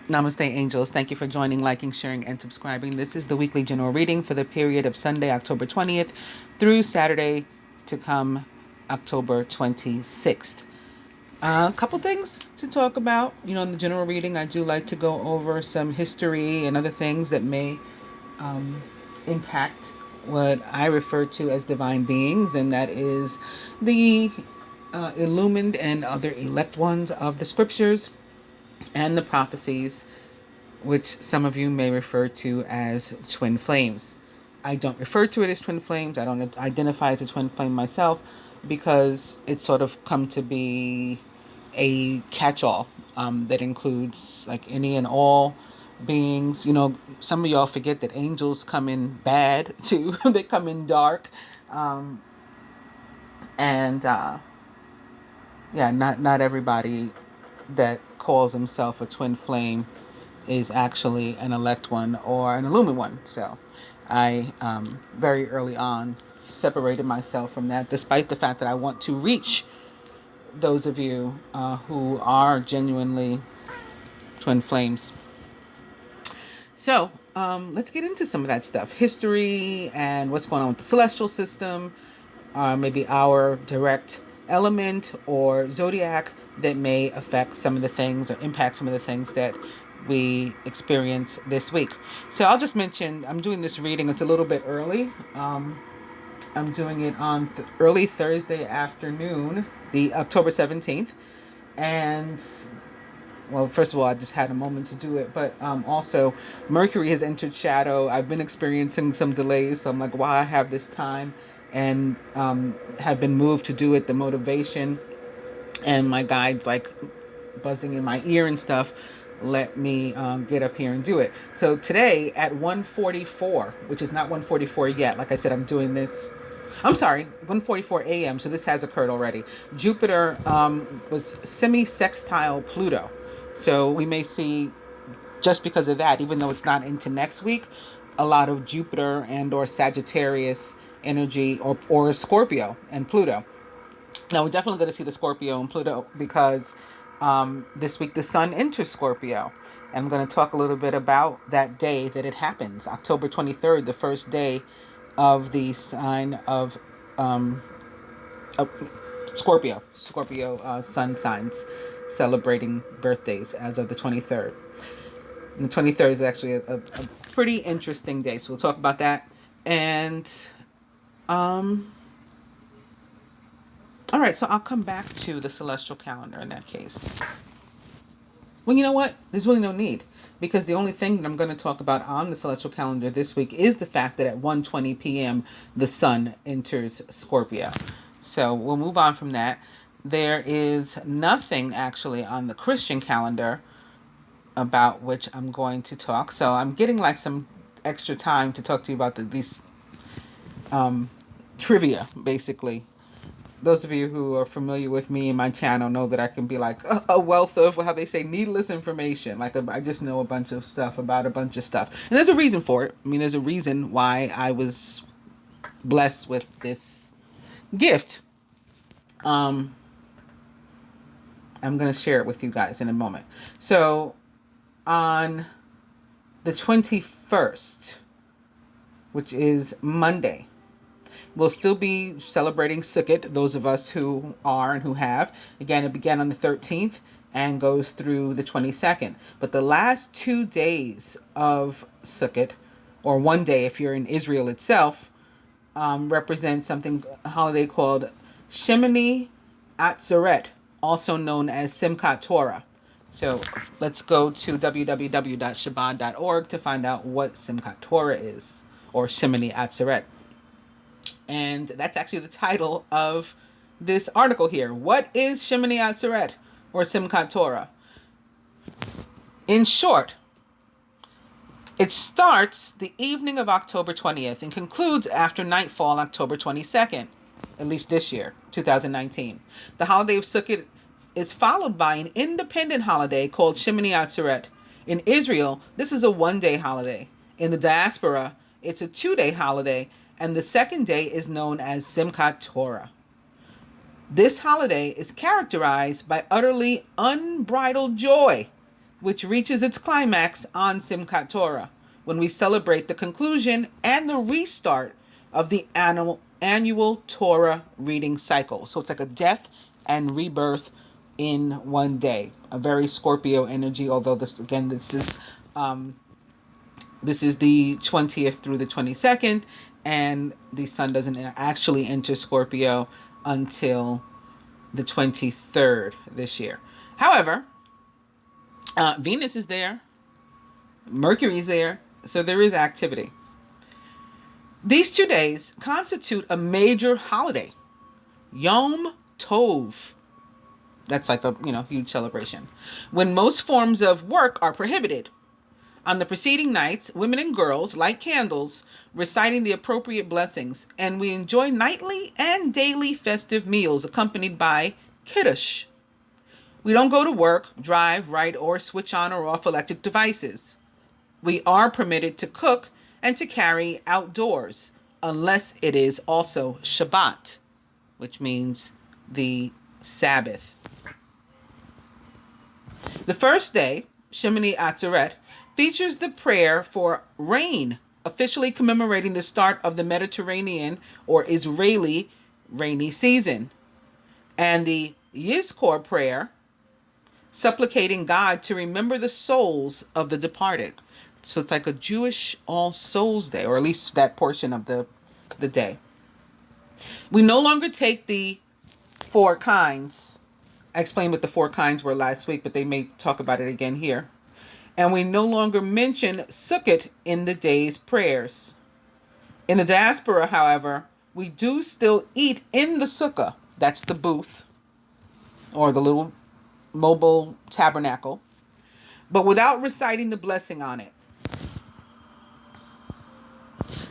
Namaste, angels. Thank you for joining, liking, sharing, and subscribing. This is the weekly general reading for the period of Sunday, October 20th through Saturday to come, October 26th. A couple things to talk about. In the general reading, I do like to go over some history and other things that may impact what I refer to as divine beings, and that is the illumined and other elect ones of the scriptures and the prophecies, which some of you may refer to as twin flames. I don't refer to it as twin flames. I don't identify as a twin flame myself because it's sort of come to be a catch-all that includes like any and all beings. Some of y'all forget that angels come in bad too. They come in dark. And yeah, not everybody that calls himself a twin flame is actually an elect one or an illumined one. So I very early on separated myself from that, despite the fact that I want to reach those of you who are genuinely twin flames. So let's get into some of that stuff. History and what's going on with the celestial system, maybe our direct element or zodiac that may affect some of the things or impact some of the things that we experience this week. So I'll just mention, I'm doing this reading, it's a little bit early. I'm doing it on early Thursday afternoon, the October 17th. And well, first of all, I just had a moment to do it, but also Mercury has entered shadow. I've been experiencing some delays, so I'm like, wow, I have this time, and have been moved to do it. The motivation and my guides like buzzing in my ear and stuff let me get up here and do it. So today at 1:44, which is not 1:44 yet. Like I said, I'm doing this. I'm sorry, 1:44 a.m. So this has occurred already. Jupiter was semi-sextile Pluto. So we may see, just because of that, even though it's not into next week, a lot of Jupiter and or Sagittarius energy or Scorpio and Pluto. Now we're definitely going to see the Scorpio and Pluto because this week the Sun enters Scorpio. And I'm going to talk a little bit about that day that it happens. October 23rd, the first day of the sign of Scorpio sun signs celebrating birthdays as of the 23rd. And the 23rd is actually a pretty interesting day, so we'll talk about that. And all right, so I'll come back to the celestial calendar in that case. Well, you know what? There's really no need, because the only thing that I'm going to talk about on the celestial calendar this week is the fact that at 1:20 p.m. the Sun enters Scorpio. So we'll move on from that. There is nothing actually on the Christian calendar about which I'm going to talk. So I'm getting like some extra time to talk to you about these trivia, basically. Those of you who are familiar with me and my channel know that I can be like a wealth of, how they say, needless information. Like I just know a bunch of stuff about a bunch of stuff. And there's a reason for it. I mean, there's a reason why I was blessed with this gift. I'm going to share it with you guys in a moment. So on the 21st, which is Monday, we'll still be celebrating Sukkot, those of us who are and who have. Again, it began on the 13th and goes through the 22nd. But the last 2 days of Sukkot, or one day if you're in Israel itself, represent something, a holiday called Shemini Atzeret, also known as Simchat Torah. So let's go to www.shabbat.org to find out what Simchat Torah is, or Shemini Atzeret. And that's actually the title of this article here. What is Shemini Atzeret, or Simchat Torah? In short, it starts the evening of October 20th and concludes after nightfall October 22nd, at least this year, 2019. The holiday of Sukkot is followed by an independent holiday called Shemini Atzeret. In Israel, this is a one-day holiday. In the diaspora, it's a 2-day holiday, and the second day is known as Simchat Torah. This holiday is characterized by utterly unbridled joy which reaches its climax on Simchat Torah, when we celebrate the conclusion and the restart of the annual Torah reading cycle. So it's like a death and rebirth in one day. A very Scorpio energy, although this is the 20th through the 22nd, and the sun doesn't actually enter Scorpio until the 23rd this year. However, Venus is there, Mercury is there, so there is activity. These 2 days constitute a major holiday, Yom Tov. That's like a huge celebration, when most forms of work are prohibited. On the preceding nights, women and girls light candles, reciting the appropriate blessings, and we enjoy nightly and daily festive meals accompanied by kiddush. We don't go to work, drive, write, or switch on or off electric devices. We are permitted to cook and to carry outdoors, unless it is also Shabbat, which means the Sabbath. The first day, Shemini Atzeret, features the prayer for rain, officially commemorating the start of the Mediterranean or Israeli rainy season, and the Yizkor prayer, supplicating God to remember the souls of the departed. So it's like a Jewish All Souls Day, or at least that portion of the day. We no longer take the 4 kinds. I explained what the 4 kinds were last week, but they may talk about it again here. And we no longer mention Sukkot in the day's prayers. In the diaspora, however, we do still eat in the sukkah. That's the booth, or the little mobile tabernacle, but without reciting the blessing on it.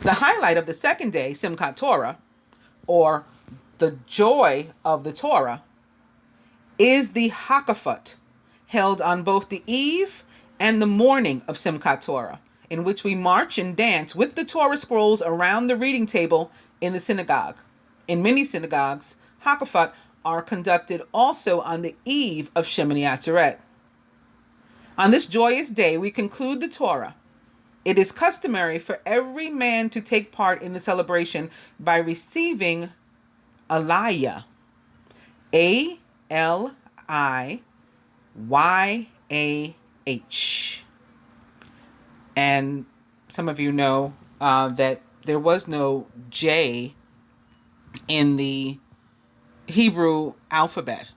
The highlight of the second day, Simchat Torah, or the joy of the Torah, is the Hakafot, held on both the eve and the morning of Simchat Torah, in which we march and dance with the Torah scrolls around the reading table in the synagogue. In many synagogues, Hakafot are conducted also on the eve of Shemini Atzeret. On this joyous day, we conclude the Torah. It is customary for every man to take part in the celebration by receiving Aliyah, Aliyah. And some of you know that there was no J in the Hebrew alphabet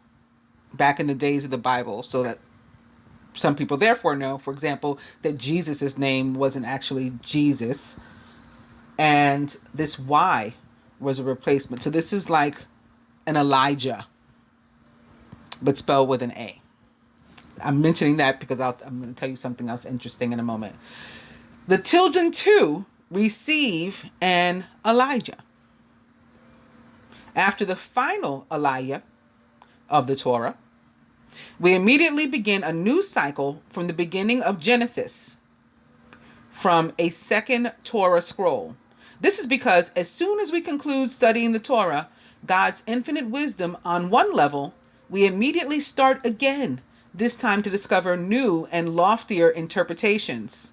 back in the days of the Bible, so that some people therefore know, for example, that Jesus's name wasn't actually Jesus, and this Y was a replacement. So this is like an Elijah, but spelled with an A. I'm mentioning that because I'm going to tell you something else interesting in a moment. The children too receive an Elijah. After the final Aliyah of the Torah, we immediately begin a new cycle from the beginning of Genesis, from a second Torah scroll. This is because as soon as we conclude studying the Torah, God's infinite wisdom on one level, we immediately start again, this time to discover new and loftier interpretations.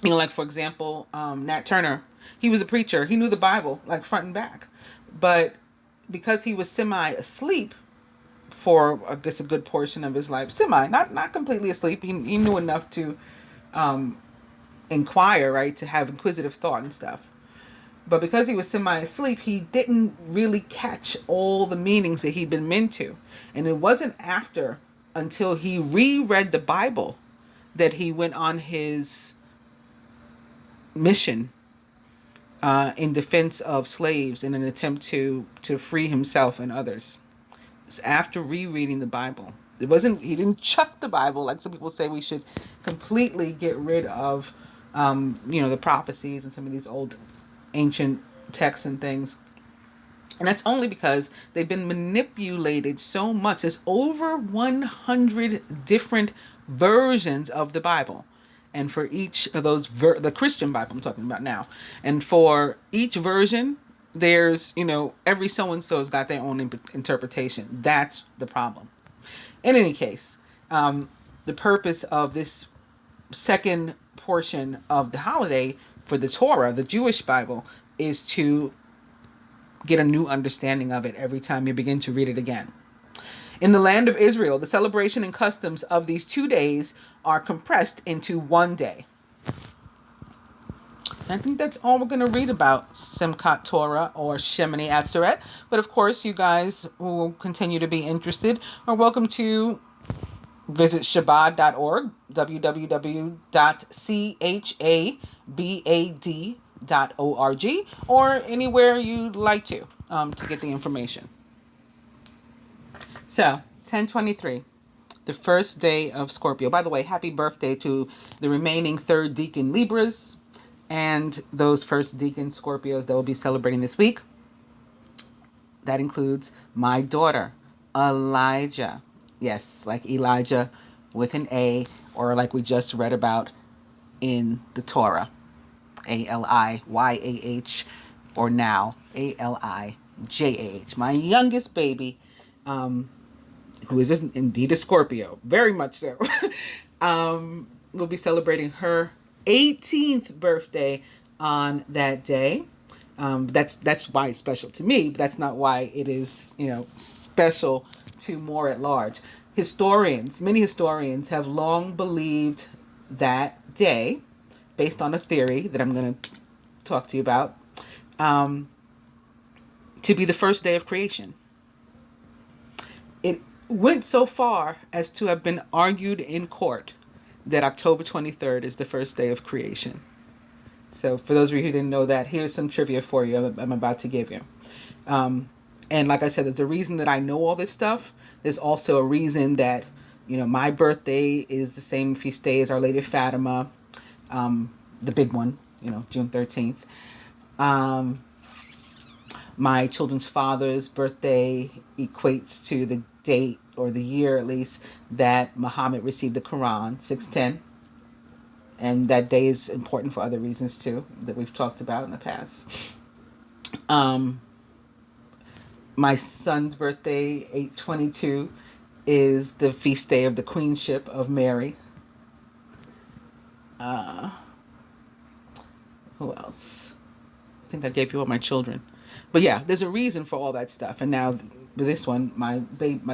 Like, for example, Nat Turner, he was a preacher. He knew the Bible like front and back. But because he was semi-asleep for, I guess, a good portion of his life, not completely asleep, he knew enough to inquire, right, to have inquisitive thought and stuff. But because he was semi-asleep, he didn't really catch all the meanings that he'd been meant to. And it wasn't until he reread the Bible that he went on his mission in defense of slaves in an attempt to free himself and others. It was after rereading the Bible. He didn't chuck the Bible like some people say we should completely get rid of the prophecies and some of these old ancient texts and things. And that's only because they've been manipulated so much. There's over 100 different versions of the Bible. And for each of those, the Christian Bible I'm talking about now, and for each version, there's, every so-and-so's got their own interpretation. That's the problem. In any case, the purpose of this second portion of the holiday for the Torah, the Jewish Bible, is to get a new understanding of it every time you begin to read it again. In the land of Israel, the celebration and customs of these 2 days are compressed into one day. I think that's all we're going to read about Simchat Torah or Shemini Atzeret. But of course, you guys who will continue to be interested are welcome to visit Chabad.org, www.chabad.org, or anywhere you'd like to get the information. So, 1023, the first day of Scorpio. By the way, happy birthday to the remaining third deacon Libras and those first deacon Scorpios that will be celebrating this week. That includes my daughter, Elijah. Yes, like Elijah with an A, or like we just read about in the Torah, Aliyah, or now Alijah. My youngest baby, who is indeed a Scorpio, very much so, will be celebrating her 18th birthday on that day. That's why it's special to me, but that's not why it is, special to more at large. Many historians have long believed that day, based on a theory that I'm going to talk to you about, to be the first day of creation. It went so far as to have been argued in court that October 23rd is the first day of creation. So for those of you who didn't know that, here's some trivia for you I'm about to give you. And like I said, there's a reason that I know all this stuff. There's also a reason that, my birthday is the same feast day as Our Lady of Fatima, the big one, June 13th. My children's father's birthday equates to the date, or the year at least, that Muhammad received the Quran, 610. And that day is important for other reasons too, that we've talked about in the past. My son's birthday, 8/22, is the feast day of the Queenship of Mary. Who else? I think I gave you all my children. But yeah, there's a reason for all that stuff. And now this one, my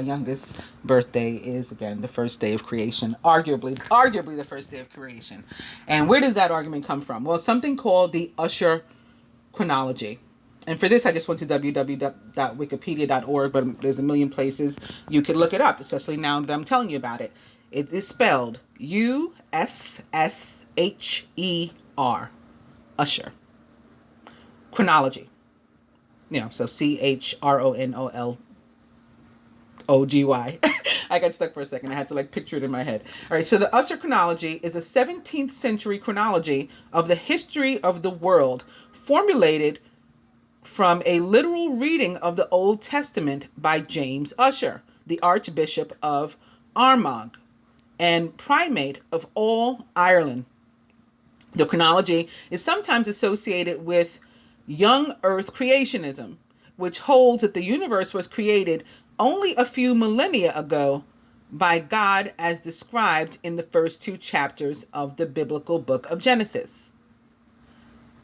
youngest birthday is, again, the first day of creation. Arguably the first day of creation. And where does that argument come from? Well, something called the Usher chronology. And for this, I just went to www.wikipedia.org, but there's a million places you could look it up, especially now that I'm telling you about it. It is spelled USSHER. Usher. Chronology. So CHRONOLOGY. I got stuck for a second. I had to picture it in my head. All right, so the Usher chronology is a 17th century chronology of the history of the world, formulated from a literal reading of the Old Testament by James Usher, the Archbishop of Armagh and Primate of all Ireland. The chronology is sometimes associated with young Earth creationism, which holds that the universe was created only a few millennia ago by God as described in the first 2 chapters of the biblical book of Genesis.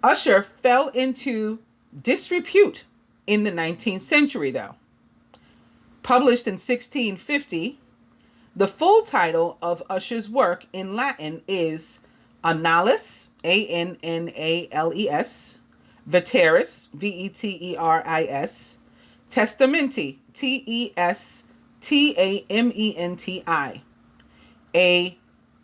Usher fell into disrepute in the 19th century, though. Published in 1650, the full title of Usher's work in Latin is Annales, Annales, Veteris, Veteris, Testamenti, Testamenti, a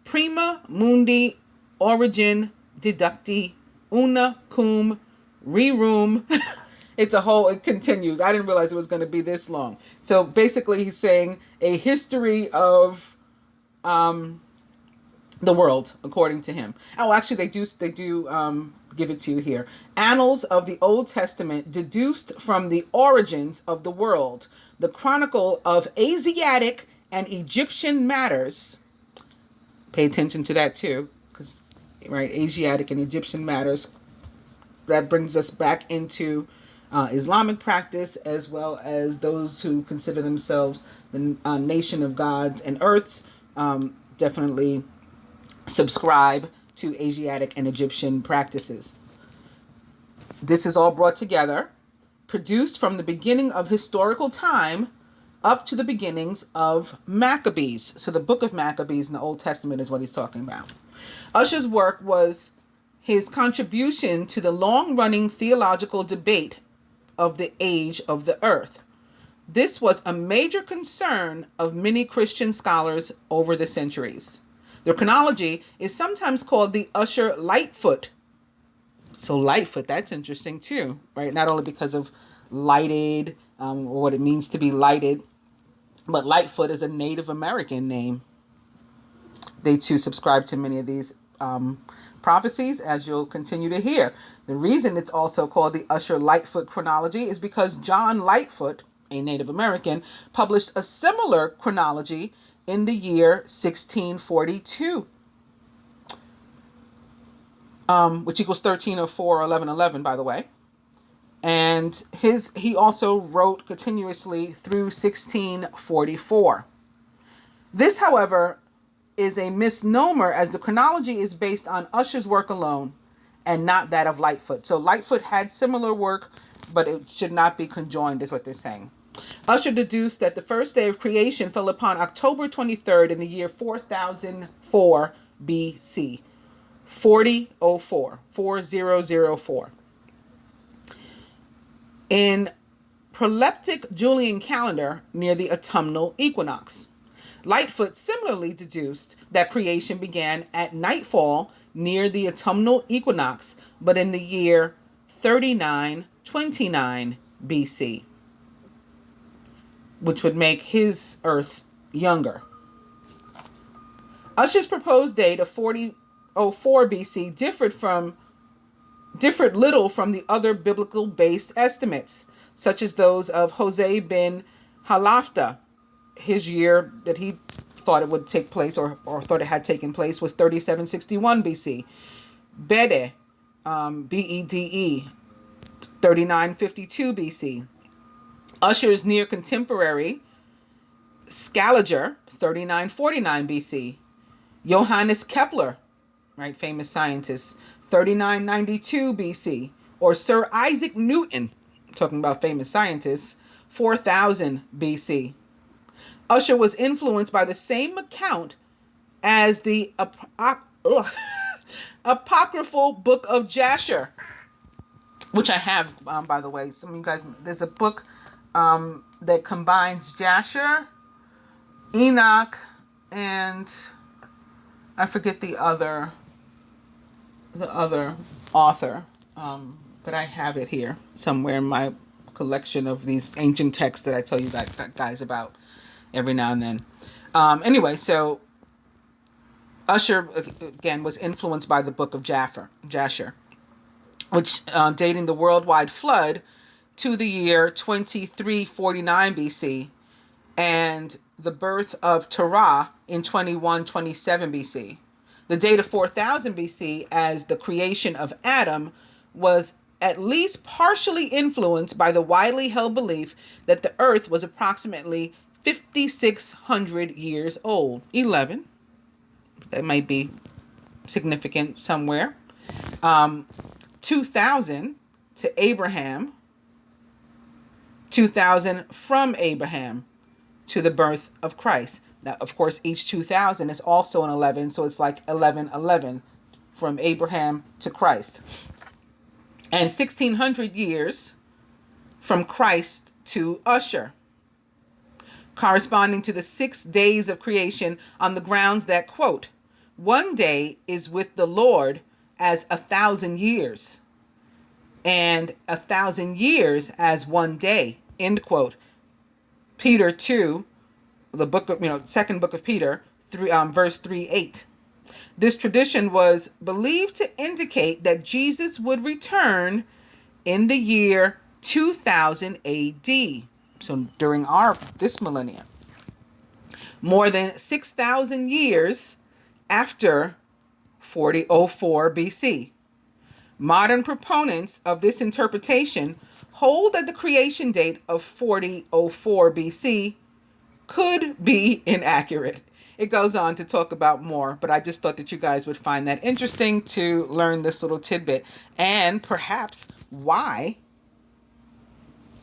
prima mundi origin deducti una cum rerum. It continues. I didn't realize it was going to be this long. So basically he's saying a history of the world, according to him. Oh, actually they do give it to you here. Annals of the Old Testament deduced from the origins of the world, the chronicle of Asiatic and Egyptian matters. Pay attention to that too, because Asiatic and Egyptian matters. That brings us back into Islamic practice, as well as those who consider themselves the nation of gods and earths. definitely subscribe to Asiatic and Egyptian practices. This is all brought together, produced from the beginning of historical time up to the beginnings of Maccabees. So the book of Maccabees in the Old Testament is what he's talking about. Ussher's work was his contribution to the long-running theological debate of the age of the earth. This was a major concern of many Christian scholars over the centuries. The chronology is sometimes called the Ussher Lightfoot. So Lightfoot, that's interesting too, right? Not only because of lighted, or what it means to be lighted, but Lightfoot is a Native American name. They too subscribe to many of these prophecies, as you'll continue to hear. The reason it's also called the Ussher Lightfoot chronology is because John Lightfoot, a Native American, published a similar chronology in the year 1642, which equals 1304 or 1111, by the way. And he also wrote continuously through 1644. This, however, is a misnomer, as the chronology is based on Ussher's work alone and not that of Lightfoot. So Lightfoot had similar work, but it should not be conjoined, is what they're saying. Ussher deduced that the first day of creation fell upon October 23rd in the year 4004 BC. 4004. In proleptic Julian calendar near the autumnal equinox. Lightfoot similarly deduced that creation began at nightfall near the autumnal equinox, but in the year 3929 BC, which would make his Earth younger. Ussher's proposed date of 4004 BC differed little from the other biblical-based estimates, such as those of Jose bin Halafta. His year that he thought it would take place, or thought it had taken place, was 3761 BC. Bede, Bede, 3952 BC. Ussher's near contemporary, Scaliger, 3949 BC. Johannes Kepler, right, famous scientist, 3992 BC. Or Sir Isaac Newton, talking about famous scientists, 4000 BC. Ussher was influenced by the same account as the apocryphal book of Jasher, which I have, by the way. Some of you guys, there's a book that combines Jasher, Enoch, and I forget the other author, but I have it here somewhere in my collection of these ancient texts that I tell you guys about every now and then. Anyway, so Ussher, again, was influenced by the book of Jasher, which dating the worldwide flood to the year 2349 BC and the birth of Terah in 2127 BC. The date of 4000 BC as the creation of Adam was at least partially influenced by the widely held belief that the earth was approximately 5,600 years old. 11. That might be significant somewhere. 2000 to Abraham. 2000 from Abraham to the birth of Christ. Now, of course, each 2000 is also an 11, so it's like 1111 from Abraham to Christ. And 1600 years from Christ to Ussher, corresponding to the 6 days of creation on the grounds that, quote, one day is with the Lord as 1,000 years, and 1,000 years as one day, end quote. Peter 2, the book of, second book of Peter, verse 3:8. This tradition was believed to indicate that Jesus would return in the year 2000 AD. So during this millennium, more than 6,000 years after 4004 BC. Modern proponents of this interpretation hold that the creation date of 4004 BC could be inaccurate, it goes on to talk about more, but I just thought that you guys would find that interesting to learn this little tidbit, and perhaps why,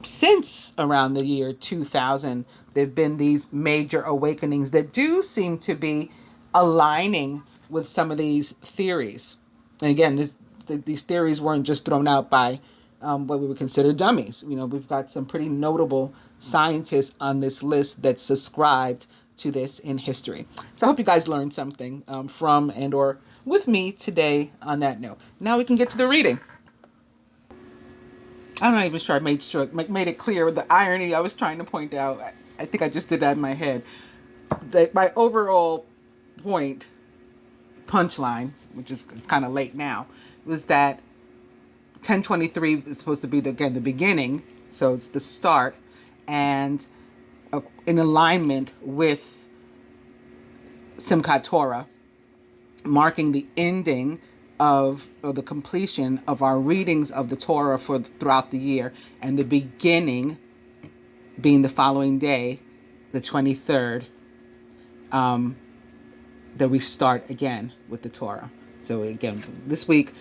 since around the year 2000, there have been these major awakenings that do seem to be aligning with some of these theories. And again, these theories weren't just thrown out by what we would consider dummies. You know, we've got some pretty notable scientists on this list that subscribed to this in history. So I hope you guys learned something from and or with me today on that note. Now we can get to the reading. I'm not even sure I made it clear the irony I was trying to point out. I think I just did that in my head. My overall punchline, which is kind of late now, was that 1023 is supposed to be the beginning, so it's the start, and in alignment with Simchat Torah, marking the ending of, or the completion of our readings of the Torah for throughout the year, and the beginning being the following day, the 23rd, that we start again with the Torah. So again, this week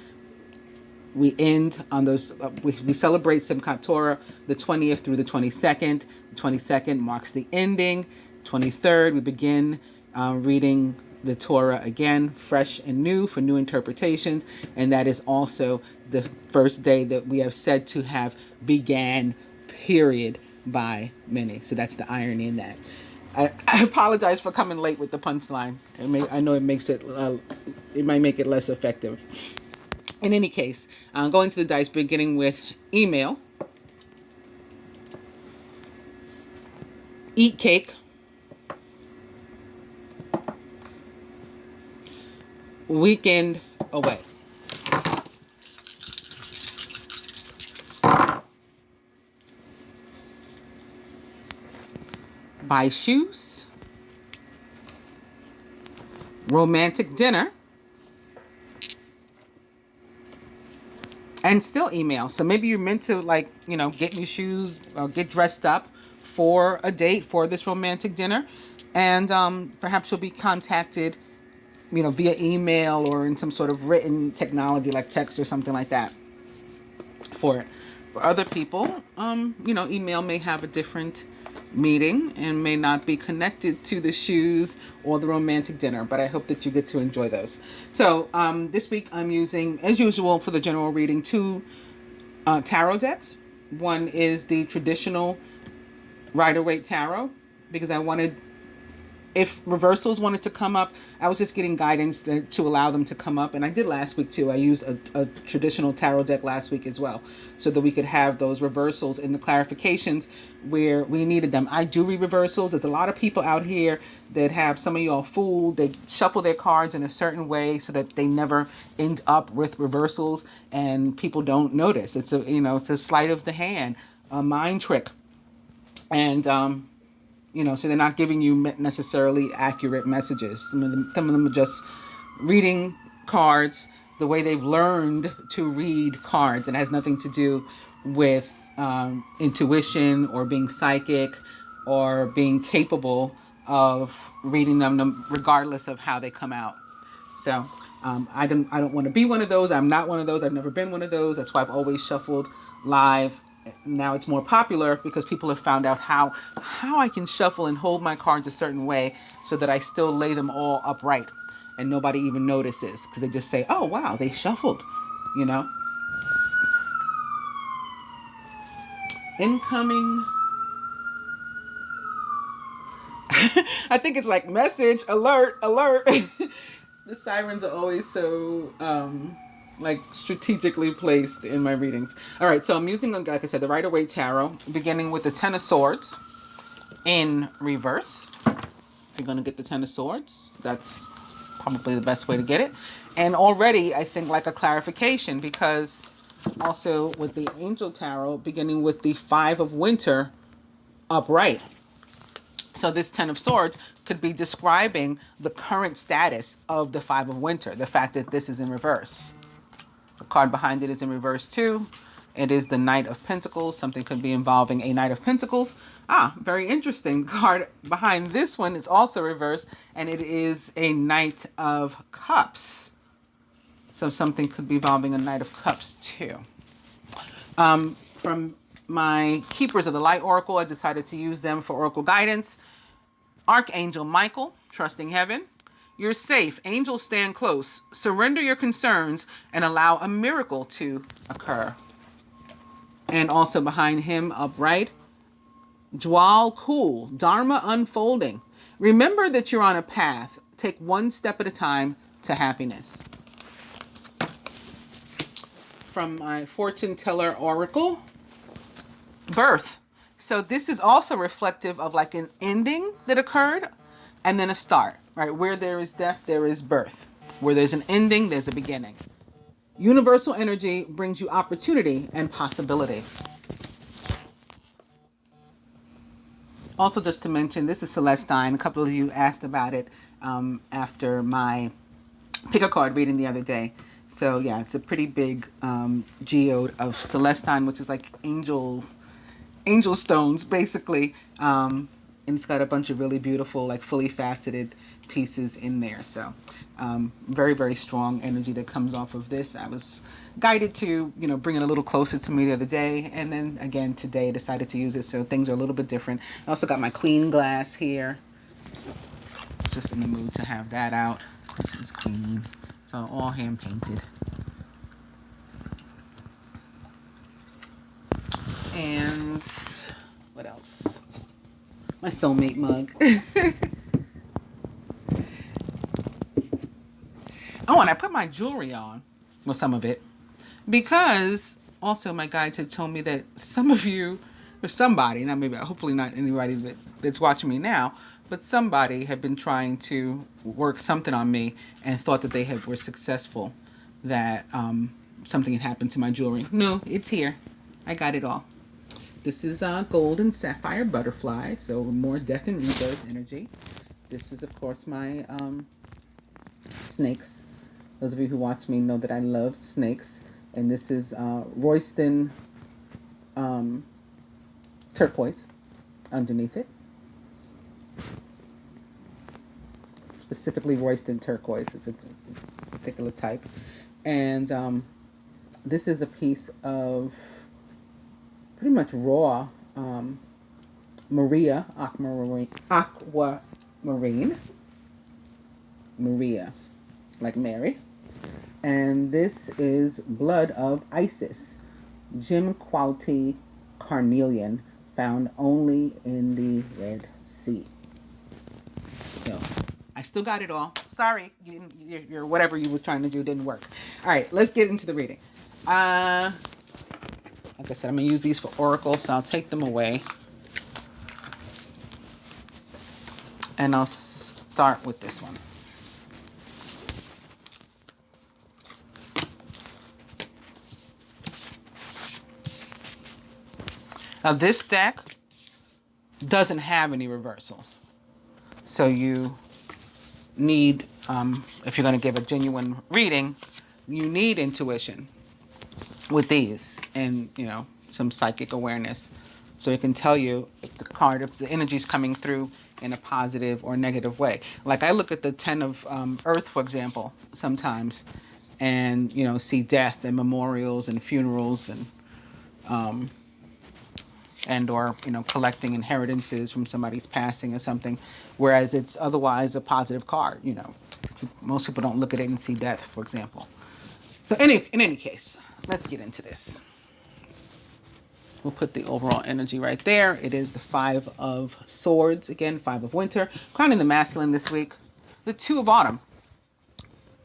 we end on those, we celebrate Simchat Torah the 20th through the 22nd. The 22nd marks the ending. 23rd, we begin reading the Torah again, fresh and new, for new interpretations. And that is also the first day that we have said to have began, period, by many. So that's the irony in that. I apologize for coming late with the punchline. I know it makes it, it might make it less effective. In any case, going to the dice, beginning with email. Eat cake. Weekend away. Buy shoes. Romantic dinner. And still email. So maybe you're meant to, like, you know, get new shoes or get dressed up for a date, for this romantic dinner. And perhaps you'll be contacted, you know, via email or in some sort of written technology like text or something like that for it. For other people, you know, email may have a different meeting and may not be connected to the shoes or the romantic dinner, but I hope that you get to enjoy those. So this week I'm using, as usual for the general reading, two tarot decks. One is the traditional Rider-Waite Tarot, because I wanted, if reversals wanted to come up, I was just getting guidance to allow them to come up. And I did last week too. I used a traditional tarot deck last week as well, so that we could have those reversals in the clarifications where we needed them. I do read reversals. There's a lot of people out here that have some of y'all fooled. They shuffle their cards in a certain way so that they never end up with reversals, and people don't notice. It's a, you know, it's a sleight of the hand, a mind trick. And, you know, so they're not giving you necessarily accurate messages. Some of them are just reading cards the way they've learned to read cards, and it has nothing to do with intuition or being psychic or being capable of reading them regardless of how they come out. So I don't want to be one of those. I'm not one of those. I've never been one of those. That's why I've always shuffled live. Now it's more popular because people have found out how I can shuffle and hold my cards a certain way so that I still lay them all upright and nobody even notices, because they just say, oh wow, they shuffled, you know. Incoming. I think it's like message alert. The sirens are always so like strategically placed in my readings. All right, so I'm using, like I said, the Rider-Waite Tarot, beginning with the Ten of Swords in reverse. If you're going to get the Ten of Swords, that's probably the best way to get it. And already, I think, like a clarification, because also with the Angel Tarot, beginning with the Five of Winter upright. So this Ten of Swords could be describing the current status of the Five of Winter, the fact that this is in reverse. The card behind it is in reverse too. It is the Knight of Pentacles. Something could be involving a Knight of Pentacles. Ah, very interesting. Card behind this one is also reversed, and it is a Knight of Cups. So something could be involving a Knight of Cups too. From my Keepers of the Light Oracle, I decided to use them for Oracle guidance. Archangel Michael, trusting heaven. You're safe. Angels stand close. Surrender your concerns and allow a miracle to occur. And also behind him, upright, Dwal Cool, Dharma unfolding. Remember that you're on a path. Take one step at a time to happiness. From my Fortune Teller Oracle, birth. So this is also reflective of like an ending that occurred and then a start, right? Where there is death, there is birth. Where there's an ending, there's a beginning. Universal energy brings you opportunity and possibility. Also, just to mention, this is Celestine. A couple of you asked about it after my pick a card reading the other day. So yeah, it's a pretty big geode of Celestine, which is like angel stones, basically. And it's got a bunch of really beautiful, like fully faceted pieces in there. So very, very strong energy that comes off of this. I was guided to, bring it a little closer to me the other day. And then again, today I decided to use it. So things are a little bit different. I also got my Queen glass here. Just in the mood to have that out. This is Queen. So all hand painted. And what else? My Soulmate mug. Oh, and I put my jewelry on. Well, some of it. Because also my guides had told me that some of you, or somebody, not maybe, hopefully not anybody that's watching me now, but somebody had been trying to work something on me and thought that they were successful, that something had happened to my jewelry. No, it's here. I got it all. This is gold and sapphire butterfly, so more death and rebirth energy. This is, of course, my snakes. Those of you who watch me know that I love snakes. And this is Royston turquoise underneath it. Specifically Royston turquoise. It's a particular type. And this is a piece of pretty much raw Maria aquamarine. Maria, like Mary. And this is blood of Isis, gem quality carnelian, found only in the Red Sea. So I still got it all. Sorry, your whatever you were trying to do didn't work. All right, let's get into the reading. Like I said, I'm going to use these for Oracle, so I'll take them away. And I'll start with this one. Now this deck doesn't have any reversals. So you need, if you're going to give a genuine reading, you need intuition with these and, some psychic awareness. So it can tell you if the energy is coming through in a positive or negative way. Like I look at the 10 of Earth, for example, sometimes, and, see death and memorials and funerals or collecting inheritances from somebody's passing or something, whereas it's otherwise a positive card. Most people don't look at it and see death, for example. So in any case, let's get into this. We'll put the overall energy right there. It is the 5 of Swords, again, 5 of Winter, crowning the masculine this week. The 2 of Autumn.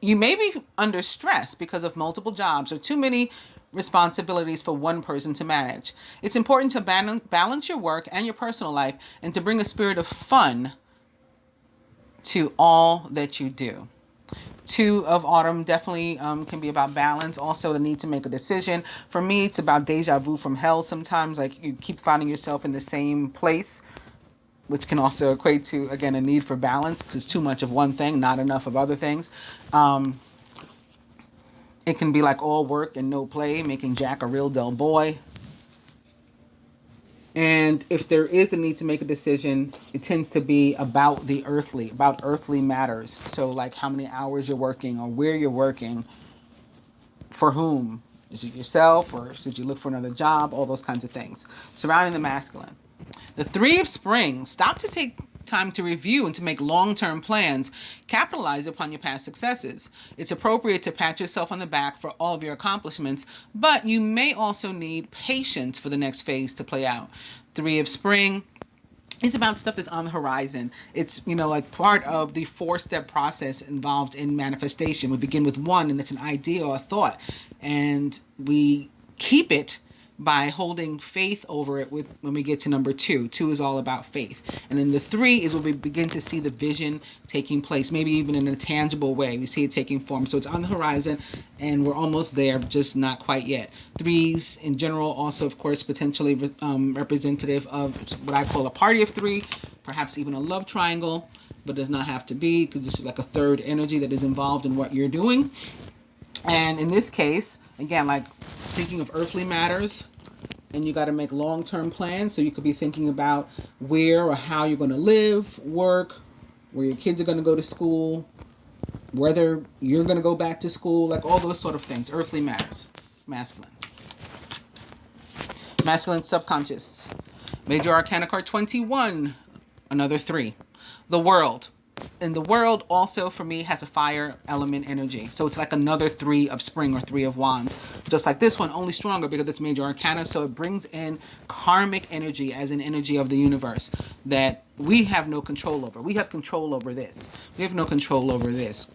You may be under stress because of multiple jobs or too many responsibilities for one person to manage. It's important to balance your work and your personal life and to bring a spirit of fun to all that you do. 2 of Autumn definitely can be about balance. Also, the need to make a decision. For me, it's about deja vu from hell sometimes. Like you keep finding yourself in the same place, which can also equate to, again, a need for balance because too much of one thing, not enough of other things. It can be like all work and no play, making Jack a real dull boy. And if there is a need to make a decision, it tends to be about about earthly matters. So like how many hours you're working or where you're working, for whom. Is it yourself or should you look for another job? All those kinds of things. Surrounding the masculine. The Three of Spring. Stop to take time to review and to make long-term plans. Capitalize upon your past successes. It's appropriate to pat yourself on the back for all of your accomplishments, but you may also need patience for the next phase to play out. Three of Spring is about stuff that's on the horizon. It's, like part of the 4-step process involved in manifestation. We begin with 1, and it's an idea or a thought, and we keep it by holding faith over it when we get to number 2. 2 is all about faith. And then the 3 is when we begin to see the vision taking place, maybe even in a tangible way. We see it taking form. So it's on the horizon and we're almost there, just not quite yet. 3s in general also, of course, potentially representative of what I call a party of 3, perhaps even a love triangle, but does not have to be. It could just be like a third energy that is involved in what you're doing. And in this case, again, like thinking of earthly matters, and you got to make long-term plans. So you could be thinking about where or how you're going to live, work, where your kids are going to go to school, whether you're going to go back to school, like all those sort of things. Earthly matters. Masculine. Masculine subconscious. Major Arcana card 21. Another 3. The World. And the World also, for me, has a fire element energy. So it's like another 3 of Spring or 3 of Wands. Just like this one, only stronger because it's Major Arcana. So it brings in karmic energy as an energy of the universe that we have no control over. We have control over this. We have no control over this.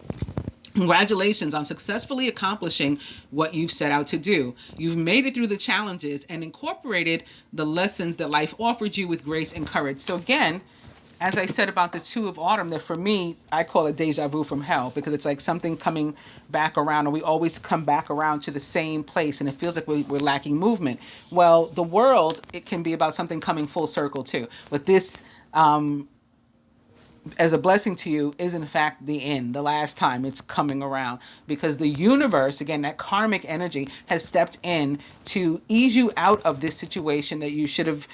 Congratulations on successfully accomplishing what you've set out to do. You've made it through the challenges and incorporated the lessons that life offered you with grace and courage. So again, as I said about the 2 of Autumn, that for me, I call it deja vu from hell, because it's like something coming back around, and we always come back around to the same place, and it feels like we're lacking movement. Well, the World, it can be about something coming full circle too. But this, as a blessing to you, is in fact the end, the last time it's coming around, because the universe, again, that karmic energy has stepped in to ease you out of this situation that you should have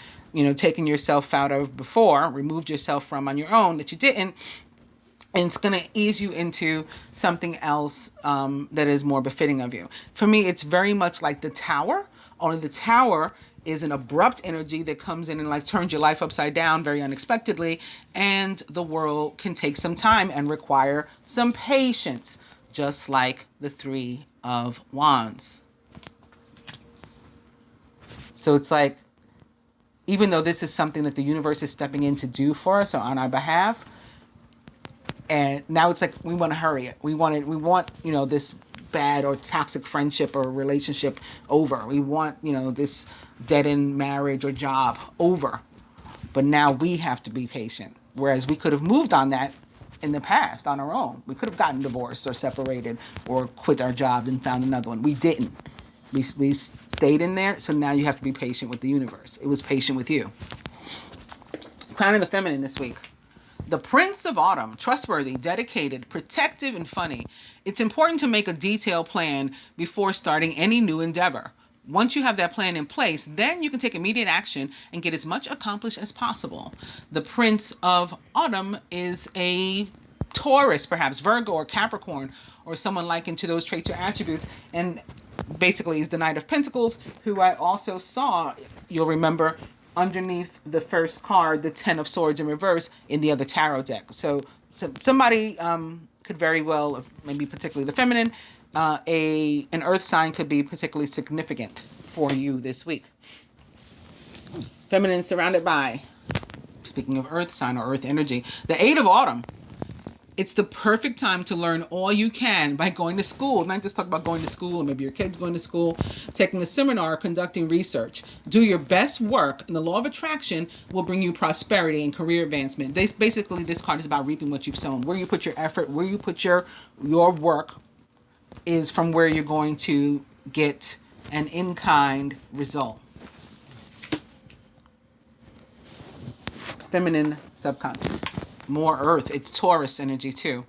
taken yourself out of before, removed yourself from on your own, that you didn't. And it's going to ease you into something else that is more befitting of you. For me, it's very much like the Tower, only the Tower is an abrupt energy that comes in and like turns your life upside down very unexpectedly. And the World can take some time and require some patience, just like the 3 of Wands. So it's like, even though this is something that the universe is stepping in to do for us or on our behalf, and now it's like we want to hurry it. We want this bad or toxic friendship or relationship over. We want this dead-end marriage or job over. But now we have to be patient. Whereas we could have moved on that in the past on our own. We could have gotten divorced or separated or quit our job and found another one. We didn't. We stayed in there, so now you have to be patient with the universe. It was patient with you. Crowning the feminine this week. The Prince of Autumn, trustworthy, dedicated, protective, and funny. It's important to make a detailed plan before starting any new endeavor. Once you have that plan in place, then you can take immediate action and get as much accomplished as possible. The Prince of Autumn is a Taurus, perhaps Virgo or Capricorn, or someone likened to those traits or attributes, and basically is the Knight of Pentacles, who I also saw, you'll remember, underneath the first card, the 10 of Swords in reverse in the other tarot deck. So somebody could very well, maybe particularly the feminine, an earth sign could be particularly significant for you this week. Feminine surrounded by, speaking of earth sign or earth energy, the 8 of Autumn. It's the perfect time to learn all you can by going to school. Not just talk about going to school, or maybe your kid's going to school, taking a seminar, conducting research. Do your best work, and the law of attraction will bring you prosperity and career advancement. Basically, this card is about reaping what you've sown. Where you put your effort, where you put your work is from where you're going to get an in-kind result. Feminine subconscious. More earth. It's Taurus energy too.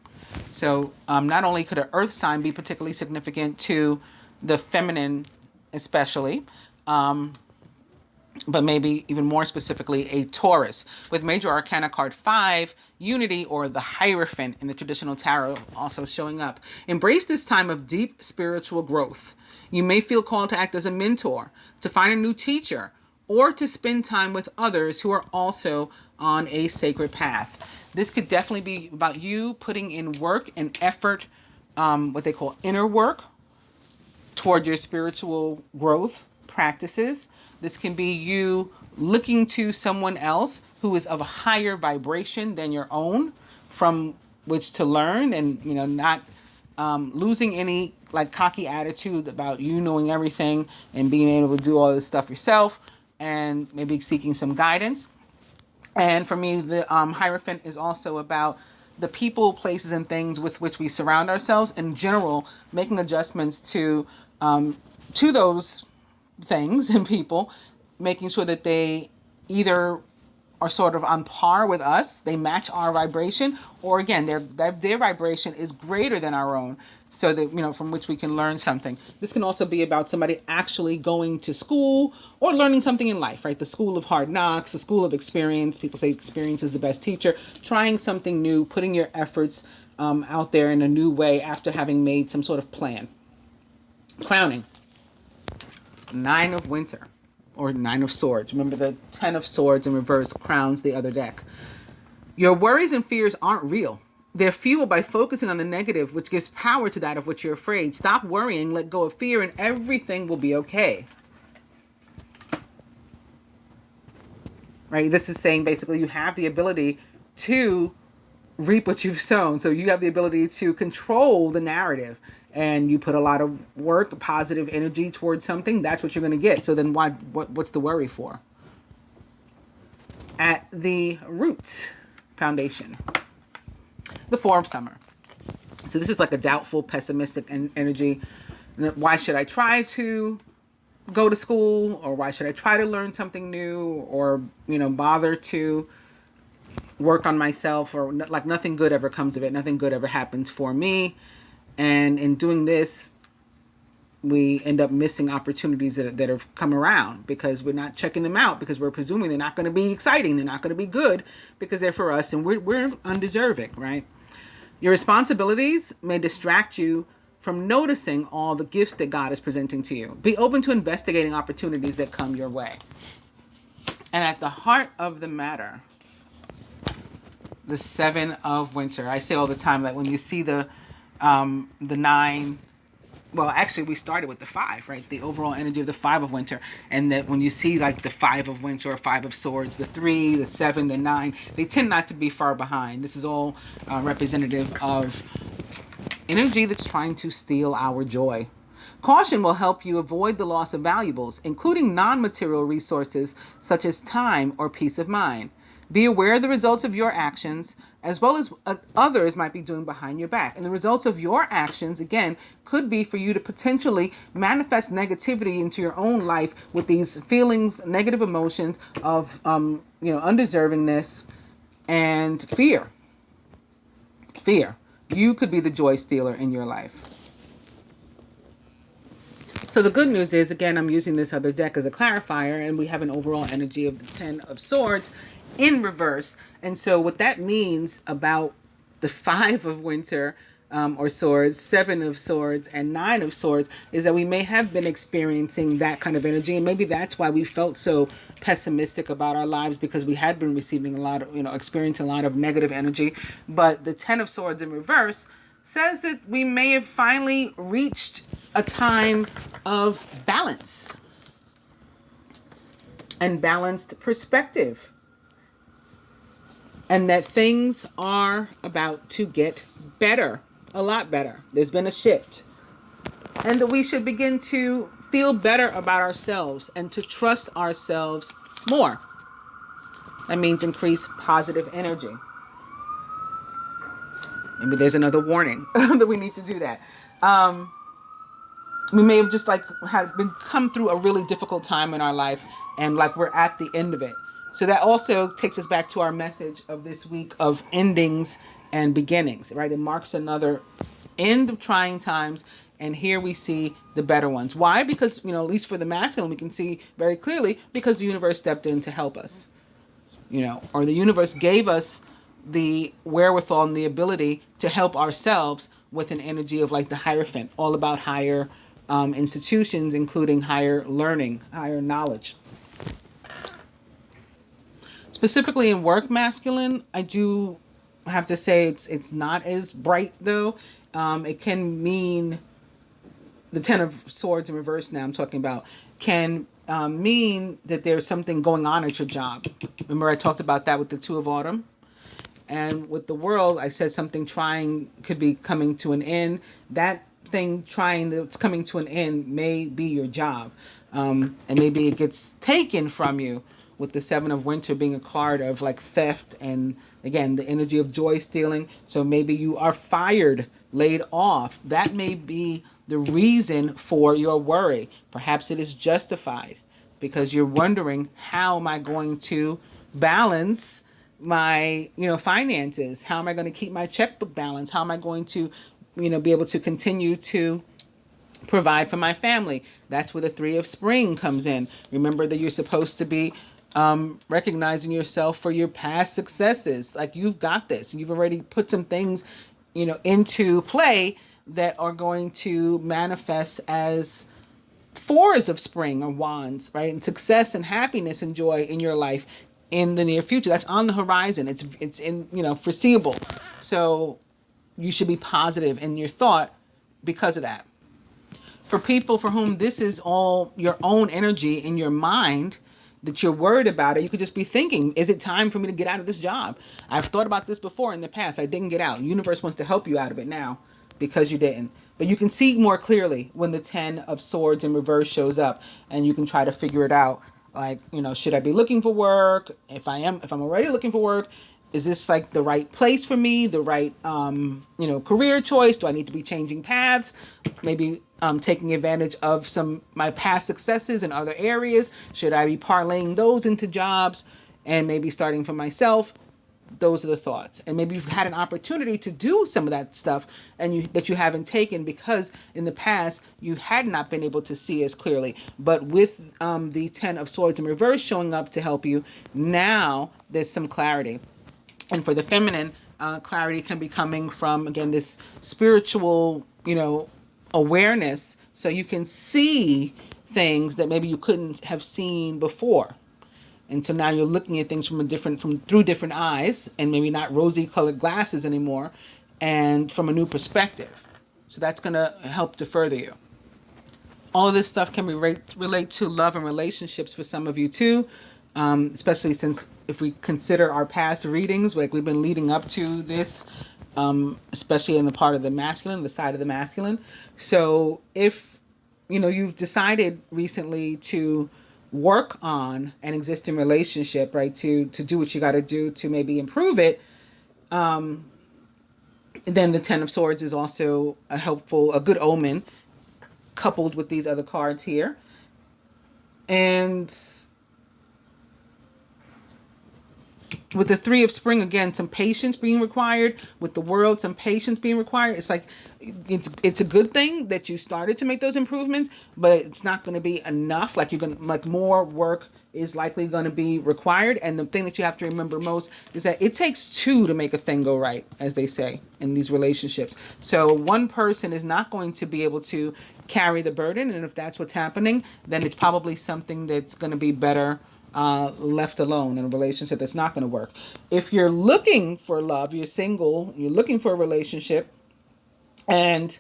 So not only could an earth sign be particularly significant to the feminine, especially, but maybe even more specifically a Taurus, with major arcana card 5, unity, or the Hierophant in the traditional tarot also showing up. Embrace this time of deep spiritual growth. You may feel called to act as a mentor, to find a new teacher, or to spend time with others who are also on a sacred path. This could definitely be about you putting in work and effort, what they call inner work, toward your spiritual growth practices. This can be you looking to someone else who is of a higher vibration than your own from which to learn, and not losing any like cocky attitude about you knowing everything and being able to do all this stuff yourself, and maybe seeking some guidance. And for me, the Hierophant is also about the people, places, and things with which we surround ourselves in general, making adjustments to those things and people, making sure that they either are sort of on par with us, they match our vibration, or again, their vibration is greater than our own, so that, from which we can learn something. This can also be about somebody actually going to school or learning something in life, right? The school of hard knocks, the school of experience. People say experience is the best teacher. Trying something new, putting your efforts out there in a new way after having made some sort of plan. Crowning. 9 of Winter, or 9 of Swords. Remember, the 10 of Swords in reverse crowns the other deck. Your worries and fears aren't real. They're fueled by focusing on the negative, which gives power to that of which you're afraid. Stop worrying, let go of fear, and everything will be okay. Right? This is saying basically you have the ability to reap what you've sown. So you have the ability to control the narrative, and you put a lot of work, positive energy towards something, that's what you're going to get. So then what's the worry for? At the root foundation, the 4 of Summer. So this is like a doubtful, pessimistic energy. Why should I try to go to school? Or why should I try to learn something new? Or, bother to work on myself? Or like nothing good ever comes of it. Nothing good ever happens for me. And in doing this, we end up missing opportunities that have come around because we're not checking them out, because we're presuming they're not going to be exciting. They're not going to be good because they're for us and we're undeserving, right? Your responsibilities may distract you from noticing all the gifts that God is presenting to you. Be open to investigating opportunities that come your way. And at the heart of the matter, the 7 of Winter. I say all the time that when you see the 9, well, actually we started with the 5, right? The overall energy of the 5 of Winter. And that when you see like the 5 of Winter or 5 of Swords, the 3, the 7, the 9, they tend not to be far behind. This is all representative of energy that's trying to steal our joy. Caution will help you avoid the loss of valuables, including non-material resources such as time or peace of mind. Be aware of the results of your actions, as well as others might be doing behind your back. And the results of your actions, again, could be for you to potentially manifest negativity into your own life with these feelings, negative emotions of, undeservingness and fear. Fear. You could be the joy stealer in your life. So the good news is, again, I'm using this other deck as a clarifier, and we have an overall energy of the 10 of Swords in reverse. And so what that means about the 5 of Winter or Swords, 7 of Swords, and 9 of Swords is that we may have been experiencing that kind of energy. And maybe that's why we felt so pessimistic about our lives, because we had been receiving a lot of, experiencing a lot of negative energy. But the 10 of Swords in reverse says that we may have finally reached a time of balance and balanced perspective, and that things are about to get better, a lot better. There's been a shift, and that we should begin to feel better about ourselves and to trust ourselves more. That means increase positive energy. Maybe there's another warning that we need to do that. We may have just come through a really difficult time in our life, and like we're at the end of it. So that also takes us back to our message of this week of endings and beginnings, right? It marks another end of trying times, and here we see the better ones. Why? Because, at least for the masculine, we can see very clearly because the universe stepped in to help us, or the universe gave us the wherewithal and the ability to help ourselves with an energy of like the Hierophant, all about higher institutions, including higher learning, higher knowledge. Specifically in work masculine, I do have to say it's not as bright though. It can mean the Ten of Swords in reverse. Now I'm talking about can mean that there's something going on at your job. Remember I talked about that with the Two of Autumn, and with the World I said something trying could be coming to an end. That thing trying that's coming to an end may be your job, and maybe it gets taken from you, with the Seven of Winter being a card of like theft and again the energy of joy stealing. So maybe you are fired, laid off. That may be the reason for your worry. Perhaps it is justified because you're wondering, how am I going to balance my finances? How am I going to keep my checkbook balance? How am I going to be able to continue to provide for my family? That's where the Three of Spring comes in. Remember that you're supposed to be recognizing yourself for your past successes. Like, you've got this. You've already put some things, into play that are going to manifest as fours of spring or wands, right? And success and happiness and joy in your life in the near future. That's on the horizon. It's in, foreseeable. So you should be positive in your thought because of that. For people for whom this is all your own energy in your mind, that you're worried about it, you could just be thinking, is it time for me to get out of this job? I've thought about this before in the past. I didn't get out. The universe wants to help you out of it now because you didn't. But you can see more clearly when the Ten of Swords in reverse shows up, and you can try to figure it out. Like, should I be looking for work? If I'm already looking for work, is this like the right place for me? The right, career choice? Do I need to be changing paths? Maybe taking advantage of my past successes in other areas. Should I be parlaying those into jobs and maybe starting for myself? Those are the thoughts. And maybe you've had an opportunity to do some of that stuff that you haven't taken because in the past you had not been able to see as clearly. But with the Ten of Swords in reverse showing up to help you, now there's some clarity. And for the feminine, clarity can be coming from, again, this spiritual, awareness, so you can see things that maybe you couldn't have seen before. And so now you're looking at things through different eyes, and maybe not rosy colored glasses anymore, and from a new perspective. So that's going to help to further you. All of this stuff can relate to love and relationships for some of you too, especially since if we consider our past readings, like we've been leading up to this, especially in the part of the masculine, the side of the masculine. So if, you've decided recently to work on an existing relationship, right, to do what you got to do to maybe improve it, then the Ten of Swords is also a good omen, coupled with these other cards here. And with the Three of Spring, again, some patience being required. With the World, some patience being required. It's like, it's a good thing that you started to make those improvements, but it's not going to be enough. Like, more work is likely going to be required. And the thing that you have to remember most is that it takes two to make a thing go right, as they say in these relationships. So one person is not going to be able to carry the burden. And if that's what's happening, then it's probably something that's going to be better left alone in a relationship that's not going to work. If you're looking for love, you're single, you're looking for a relationship, and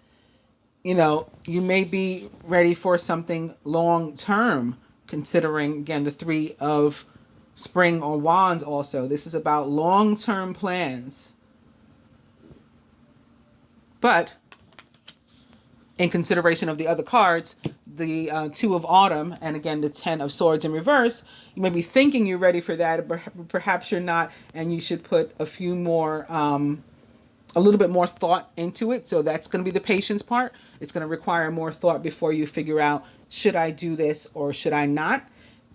you may be ready for something long term, considering again the Three of Spring or Wands. Also, this is about long term plans, but in consideration of the other cards, the Two of Autumn, and again the Ten of Swords in reverse, you may be thinking you're ready for that, but perhaps you're not, and you should put a little bit more thought into it. So that's going to be the patience part. It's going to require more thought before you figure out, should I do this or should I not?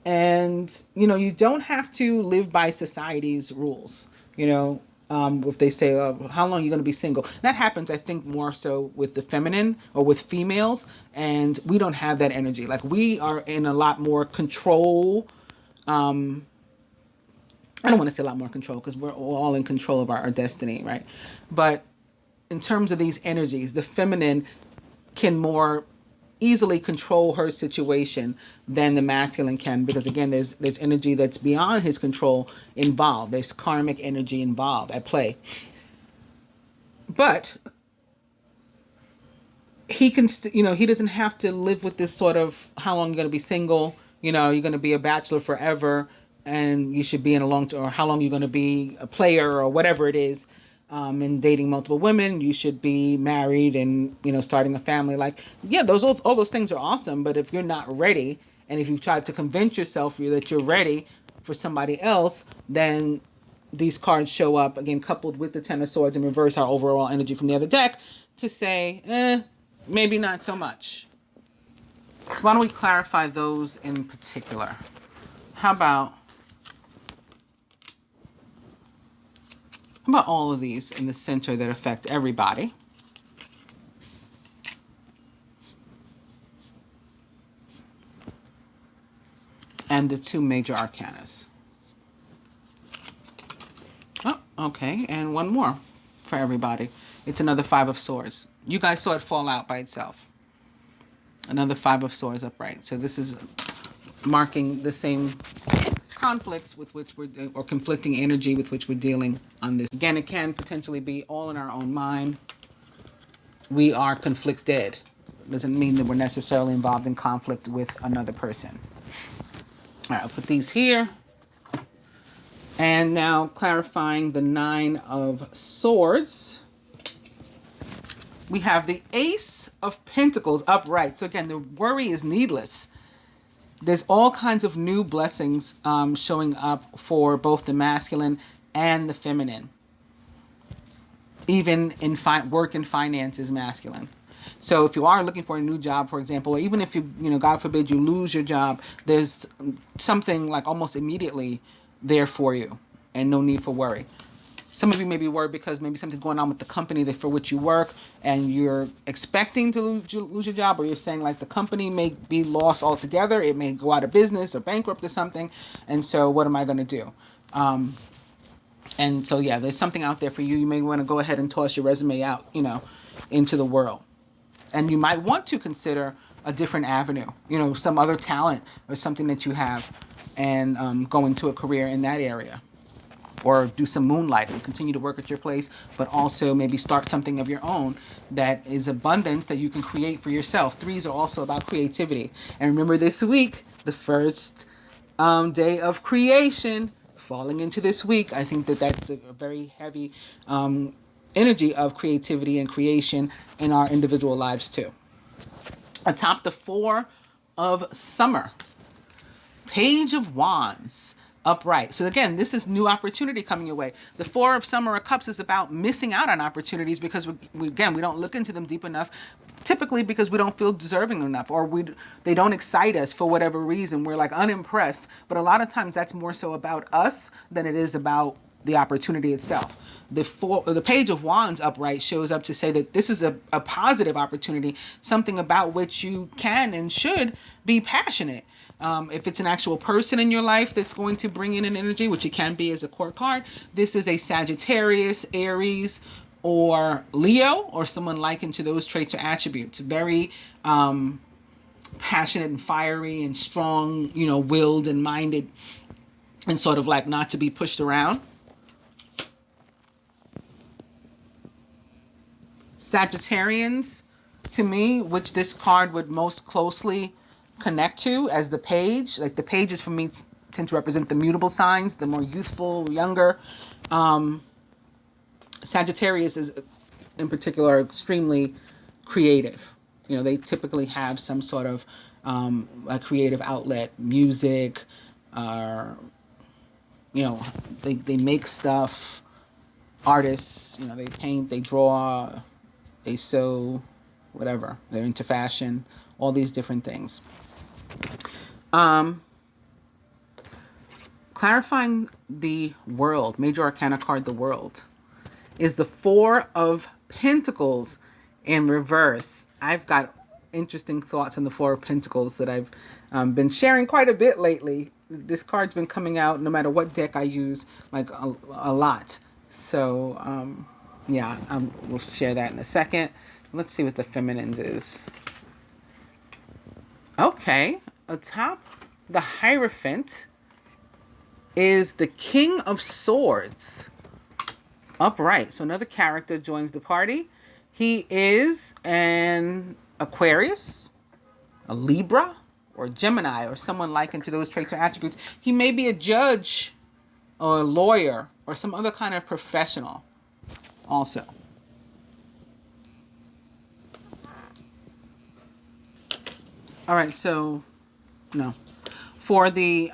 And, you don't have to live by society's rules. If they say, how long are you going to be single? That happens, I think, more so with the feminine or with females. And we don't have that energy. Like, we are in a lot more control. I don't want to say a lot more control, because we're all in control of our destiny, right? But in terms of these energies, the feminine can more easily control her situation than the masculine can, because again, there's energy that's beyond his control involved. There's karmic energy involved at play. But he can he doesn't have to live with this sort of, how long you're going to be single, you're going to be a bachelor forever, and you should be in a long or how long you're going to be a player or whatever it is, and dating multiple women. You should be married and starting a family. Like, yeah, all those things are awesome, but if you're not ready, and if you've tried to convince yourself that you're ready for somebody else, then these cards show up again, coupled with the Ten of Swords in reverse, our overall energy from the other deck, to say, maybe not so much. So why don't we clarify those in particular? How about all of these in the center that affect everybody? And the two major arcanas. Oh, okay, and one more for everybody. It's another Five of Swords. You guys saw it fall out by itself. Another Five of Swords upright. So this is marking the same conflicts with which or conflicting energy with which we're dealing on this. Again, it can potentially be all in our own mind. We are conflicted. Doesn't mean that we're necessarily involved in conflict with another person. All right, I'll put these here. And now clarifying the Nine of Swords. We have the Ace of Pentacles upright. So again, the worry is needless. There's all kinds of new blessings showing up for both the masculine and the feminine. Even in work and finance is masculine. So if you are looking for a new job, for example, or even if you God forbid, you lose your job, there's something like almost immediately there for you, and no need for worry. Some of you may be worried because maybe something's going on with the company for which you work, and you're expecting to lose your job, or you're saying like the company may be lost altogether. It may go out of business or bankrupt or something. And so what am I going to do? And so, yeah, there's something out there for you. You may want to go ahead and toss your resume out, into the world. And you might want to consider a different avenue, some other talent or something that you have, and go into a career in that area. Or do some moonlighting, continue to work at your place, but also maybe start something of your own that is abundance that you can create for yourself. Threes are also about creativity. And remember, this week, the first day of creation, falling into this week, I think that's a very heavy energy of creativity and creation in our individual lives too. Atop the Four of Summer, Page of Wands upright. So again, this is new opportunity coming your way. The Four of Summer of Cups is about missing out on opportunities because we don't look into them deep enough, typically because we don't feel deserving enough, or they don't excite us for whatever reason. We're like unimpressed. But a lot of times that's more so about us than it is about the opportunity itself. The Page of Wands upright shows up to say that this is a positive opportunity, something about which you can and should be passionate. If it's an actual person in your life that's going to bring in an energy, which it can be as a court card, this is a Sagittarius, Aries, or Leo, or someone likened to those traits or attributes. Very passionate and fiery and strong, willed and minded, and sort of like not to be pushed around. Sagittarians, to me, which this card would most closely connect to as the page. Like the pages for me tend to represent the mutable signs, the more youthful, younger. Sagittarius is, in particular, extremely creative. They typically have some sort of a creative outlet, music, they make stuff, artists, they paint, they draw, they sew, whatever. They're into fashion, all these different things. Clarifying the world, major arcana card, the world, is the Four of Pentacles in reverse. I've got interesting thoughts on the Four of Pentacles that I've been sharing quite a bit lately. This card's been coming out no matter what deck I use, like a lot. So, yeah, we'll share that in a second. Let's see what the feminines is. Okay, atop the Hierophant is the King of Swords. Upright. So another character joins the party. He is an Aquarius, a Libra, or Gemini, or someone likened to those traits or attributes. He may be a judge or a lawyer or some other kind of professional also. All right, so no. For the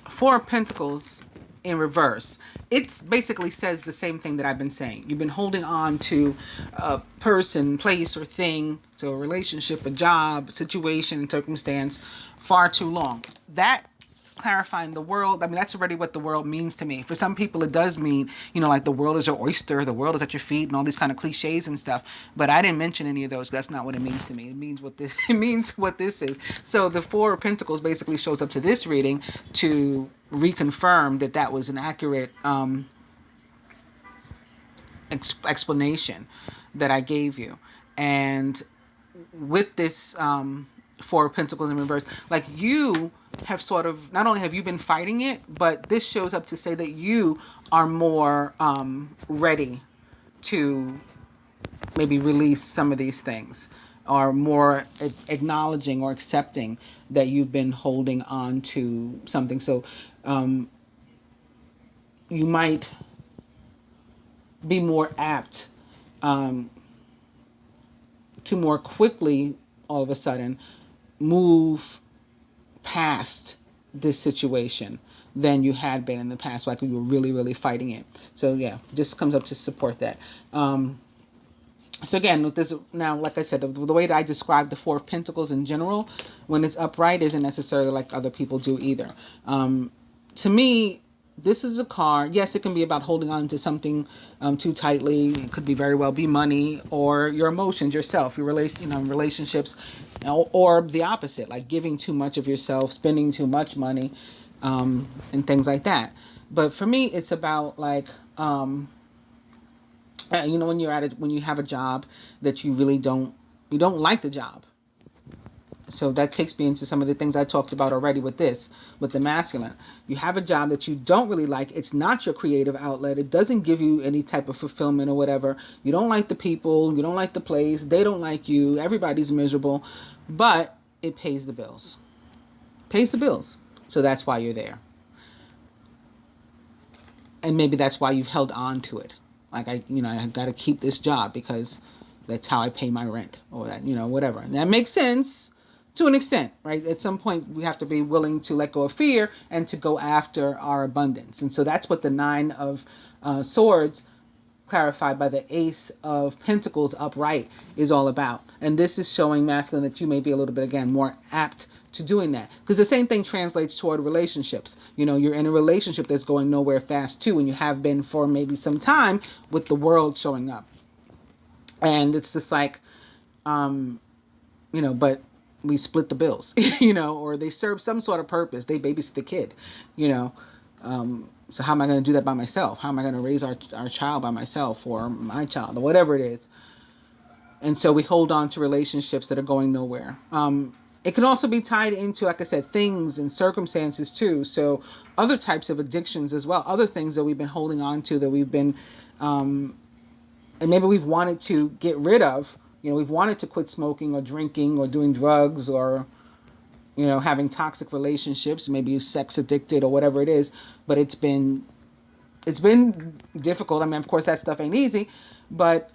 Four of Pentacles in reverse, it basically says the same thing that I've been saying. You've been holding on to a person, place, or thing, to a relationship, a job, situation, circumstance far too long. That clarifying the world, I mean, that's already what the world means to me. For some people, it does mean, you know, like the world is your oyster, the world is at your feet, and all these kind of cliches and stuff. But I didn't mention any of those. That's not what it means to me. It means what this. It means what this is. So the Four of Pentacles basically shows up to this reading to reconfirm that that was an accurate explanation that I gave you. And with this Four of Pentacles in reverse, like you have sort of, not only have you been fighting it, but this shows up to say that you are more ready to maybe release some of these things, or more acknowledging or accepting that you've been holding on to something. So you might be more apt to more quickly all of a sudden move past this situation than you had been in the past, like you were really, really fighting it. So yeah, this comes up to support that. So again, with this now, like I said, the way that I describe the Four of Pentacles in general, when it's upright, isn't necessarily like other people do either. To me, this is a card. Yes, it can be about holding on to something too tightly. It could be very well be money or your emotions, yourself, your relationships, or the opposite, like giving too much of yourself, spending too much money, and things like that. But for me, it's about like, when you're when you have a job that you really don't like the job. So that takes me into some of the things I talked about already with the masculine. You have a job that you don't really like. It's not your creative outlet. It doesn't give you any type of fulfillment or whatever. You don't like the people. You don't like the place. They don't like you. Everybody's miserable. But it pays the bills. Pays the bills. So that's why you're there. And maybe that's why you've held on to it. Like, I got to keep this job because that's how I pay my rent, or that, whatever. And that makes sense to an extent, right? At some point, we have to be willing to let go of fear and to go after our abundance. And so that's what the Nine of Swords, clarified by the Ace of Pentacles upright, is all about. And this is showing masculine that you may be a little bit, again, more apt to doing that. Because the same thing translates toward relationships. You're in a relationship that's going nowhere fast too, and you have been for maybe some time, with the world showing up. And it's just like, but we split the bills, or they serve some sort of purpose. They babysit the kid, so how am I going to do that by myself? How am I going to raise our child by myself, or my child, or whatever it is? And so we hold on to relationships that are going nowhere. It can also be tied into, like I said, things and circumstances too. So other types of addictions as well. Other things that we've been holding on to, that we've been, and maybe we've wanted to get rid of. We've wanted to quit smoking or drinking or doing drugs or, having toxic relationships, maybe sex addicted or whatever it is. But it's been difficult. I mean, of course, that stuff ain't easy. But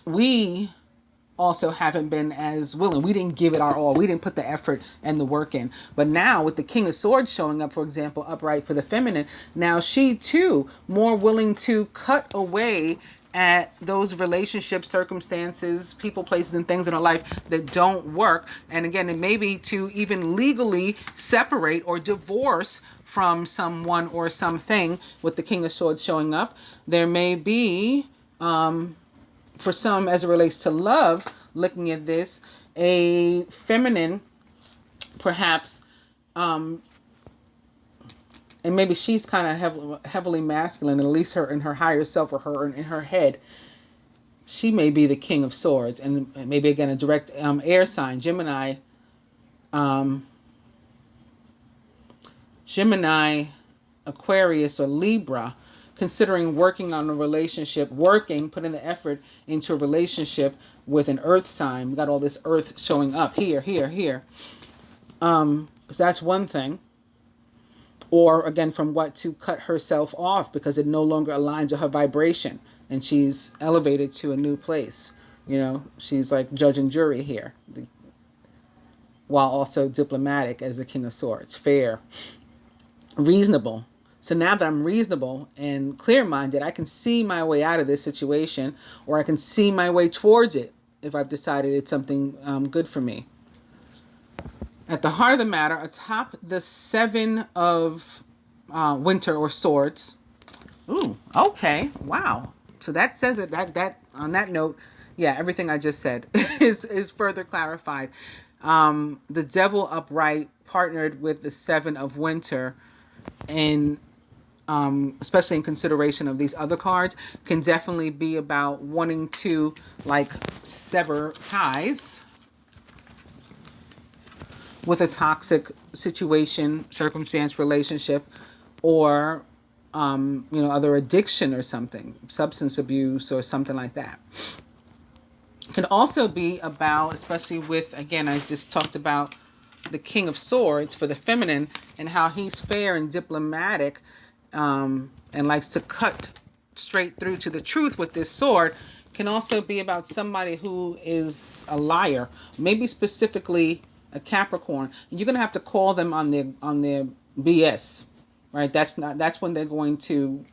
we also haven't been as willing. We didn't give it our all. We didn't put the effort and the work in. But now with the King of Swords showing up, for example, upright for the feminine, now she too more willing to cut away at those relationships, circumstances, people, places, and things in our life that don't work. And again, it may be to even legally separate or divorce from someone or something, with the King of Swords showing up. There may be, for some, as it relates to love, looking at this, a feminine, perhaps, and maybe she's kind of heavily masculine, at least her in her higher self, or her in her head. She may be the King of Swords, and maybe again a direct air sign, Gemini, Aquarius, or Libra, considering working on a relationship, putting the effort into a relationship with an earth sign. We got all this earth showing up here. So that's one thing. Or again, from what, to cut herself off because it no longer aligns with her vibration, and she's elevated to a new place. You know, she's like judge and jury here, while also diplomatic as the King of Swords, fair, reasonable. So now that I'm reasonable and clear-minded, I can see my way out of this situation, or I can see my way towards it if I've decided it's something good for me. At the heart of the matter, atop the Seven of Winter or Swords. Ooh, okay, wow. So that says it. That on that note, yeah, everything I just said is further clarified. The Devil upright partnered with the Seven of Winter, and especially in consideration of these other cards, can definitely be about wanting to like sever ties with a toxic situation, circumstance, relationship, or other addiction or something, substance abuse or something like that. It can also be about, especially with, again, I just talked about the King of Swords for the feminine, and how he's fair and diplomatic, and likes to cut straight through to the truth with this sword. Can also be about somebody who is a liar, maybe specifically a Capricorn. You're gonna have to call them on their BS, right? That's when they're going to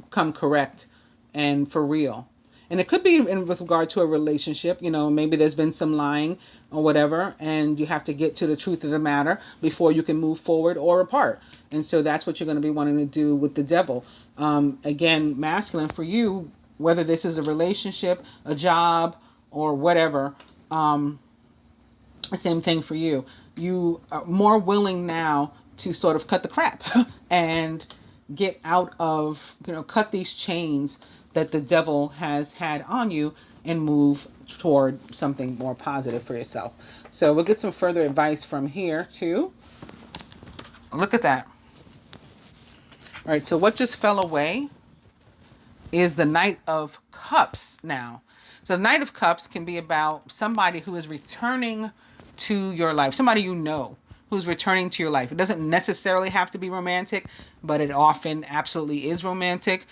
come correct and for real. And it could be with regard to a relationship. Maybe there's been some lying or whatever, and you have to get to the truth of the matter before you can move forward or apart. And so that's what you're going to be wanting to do with the Devil. Again, masculine for you, whether this is a relationship, a job, or whatever. Same thing for you. You are more willing now to sort of cut the crap and get out of, cut these chains that the Devil has had on you, and move toward something more positive for yourself. So we'll get some further advice from here too. Look at that. All right, so what just fell away is the Knight of Cups now. So the Knight of Cups can be about somebody who is returning to your life, somebody who's returning to your life. It doesn't necessarily have to be romantic, but it often absolutely is romantic.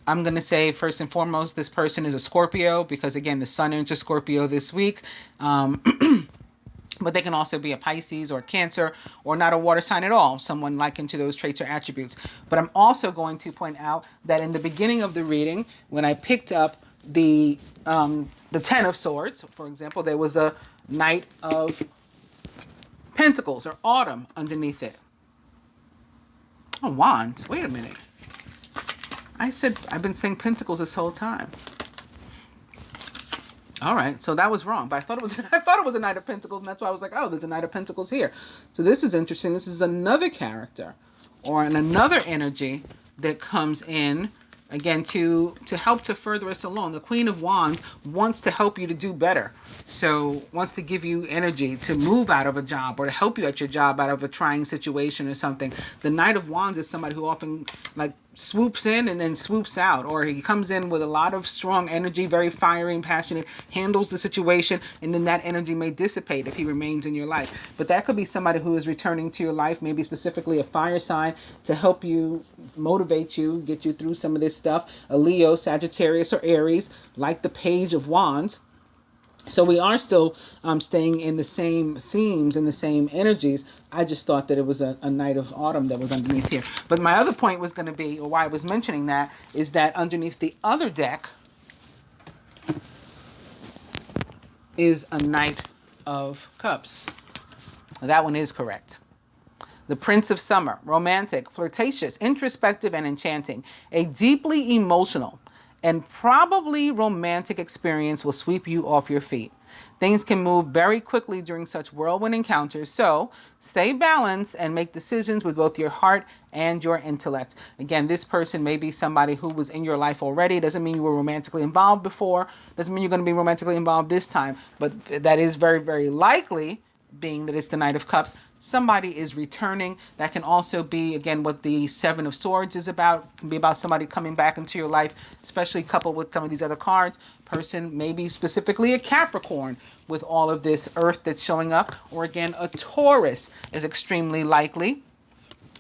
I'm going to say first and foremost, this person is a Scorpio, because again, the Sun enters Scorpio this week. But they can also be a Pisces or Cancer, or not a water sign at all, someone likened to those traits or attributes. But I'm also going to point out that in the beginning of the reading, when I picked up the Ten of Swords, for example, there was a Knight of Pentacles or Autumn underneath it. Oh, Wands. Wait a minute. I've been saying Pentacles this whole time. All right, so that was wrong, but I thought it was a Knight of Pentacles, and that's why I was like, oh, there's a Knight of Pentacles here. So this is interesting. This is another character or another energy that comes in, again, to help to further us along. The Queen of Wands wants to help you to do better. So wants to give you energy to move out of a job, or to help you at your job out of a trying situation or something. The Knight of Wands is somebody who often swoops in and then swoops out, or he comes in with a lot of strong energy, very fiery and passionate, handles the situation, and then that energy may dissipate if he remains in your life. But that could be somebody who is returning to your life, maybe specifically a fire sign, to help you, motivate you, get you through some of this stuff. A Leo, Sagittarius, or Aries, like the Page of Wands. So we are still staying in the same themes and the same energies. I just thought that it was a Knight of Autumn that was underneath here. But my other point was going to be, or why I was mentioning that, is that underneath the other deck, is a Knight of Cups. That one is correct. The Prince of Summer, romantic, flirtatious, introspective, and enchanting. A deeply emotional and probably romantic experience will sweep you off your feet. Things can move very quickly during such whirlwind encounters, so stay balanced and make decisions with both your heart and your intellect. Again, this person may be somebody who was in your life already. Doesn't mean you were romantically involved before. Doesn't mean you're going to be romantically involved this time. But that is very, very likely, being that it's the Knight of Cups. Somebody is returning. That can also be, again, what the Seven of Swords is about. It can be about somebody coming back into your life, especially coupled with some of these other cards. Person maybe specifically a Capricorn with all of this earth that's showing up. Or again, a Taurus is extremely likely.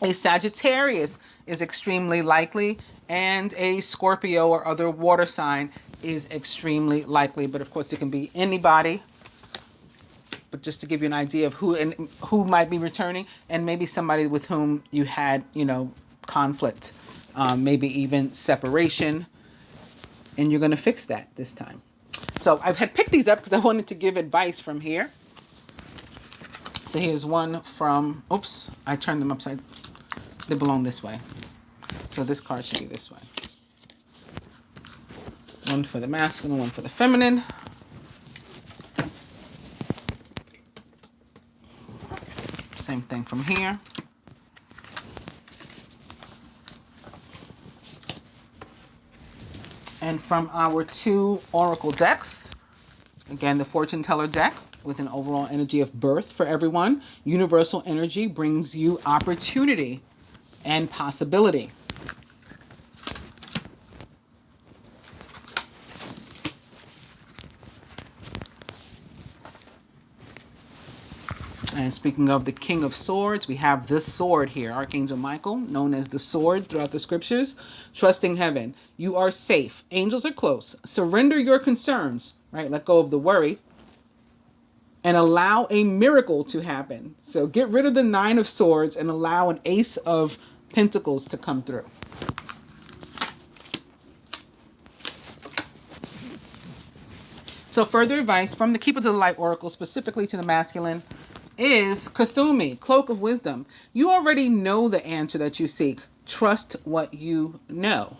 A Sagittarius is extremely likely. And a Scorpio or other water sign is extremely likely. But of course, it can be anybody. But just to give you an idea of who might be returning, and maybe somebody with whom you had, conflict, maybe even separation, and you're going to fix that this time. So I had picked these up because I wanted to give advice from here. So here's one from, oops, I turned them upside. They belong this way. So this card should be this way. One for the masculine, one for the feminine. Same thing from here. And from our two oracle decks, again, the fortune teller deck with an overall energy of birth for everyone. Universal energy brings you opportunity and possibility. And speaking of the King of Swords, we have this sword here, Archangel Michael, known as the sword throughout the scriptures. Trusting heaven. You are safe. Angels are close. Surrender your concerns, right? Let go of the worry. And allow a miracle to happen. So get rid of the Nine of Swords and allow an Ace of Pentacles to come through. So further advice from the Keepers of the Light Oracle, specifically to the masculine, is Kuthumi, Cloak of Wisdom. You already know the answer that you seek. Trust what you know.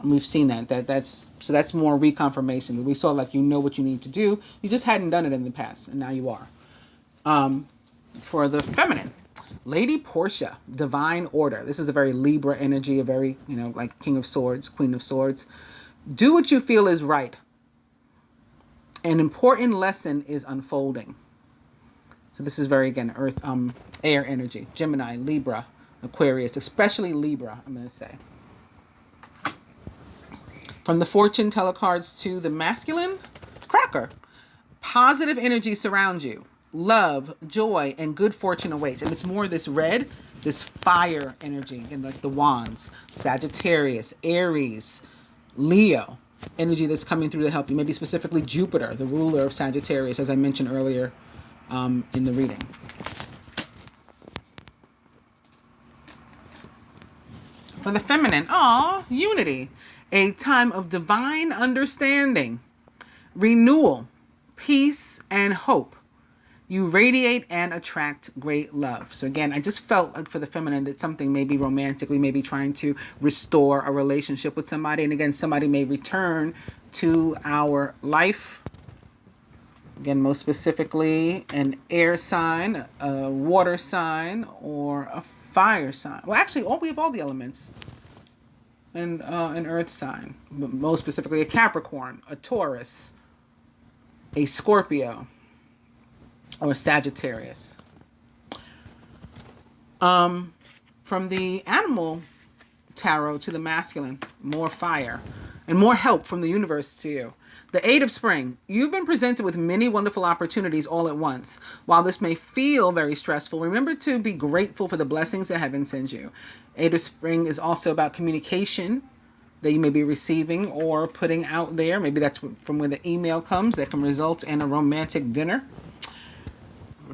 And we've seen that's more reconfirmation. We saw like you know what you need to do. You just hadn't done it in the past, and now you are. For the feminine, Lady Portia, Divine Order. This is a very Libra energy, a very, like King of Swords, Queen of Swords. Do what you feel is right. An important lesson is unfolding. So this is very, again, earth, air energy. Gemini, Libra, Aquarius, especially Libra, I'm going to say. From the fortune teller cards to the masculine, Cracker. Positive energy surrounds you. Love, joy, and good fortune awaits. And it's more this red, this fire energy, and like the wands. Sagittarius, Aries, Leo. Energy that's coming through to help you. Maybe specifically Jupiter, the ruler of Sagittarius, as I mentioned earlier in the reading. For the feminine, unity. A time of divine understanding, renewal, peace, and hope. You radiate and attract great love. So again, I just felt like for the feminine that something may be romantic. We may be trying to restore a relationship with somebody. And again, somebody may return to our life. Again, most specifically, an air sign, a water sign, or a fire sign. Well, actually, we have all the elements. And an earth sign. But most specifically, a Capricorn, a Taurus, a Scorpio, or Sagittarius. From the animal tarot to the masculine, more fire and more help from the universe to you. The Eight of Spring. You've been presented with many wonderful opportunities all at once. While this may feel very stressful, remember to be grateful for the blessings that heaven sends you. Eight of Spring is also about communication that you may be receiving or putting out there. Maybe that's from where the email comes that can result in a romantic dinner.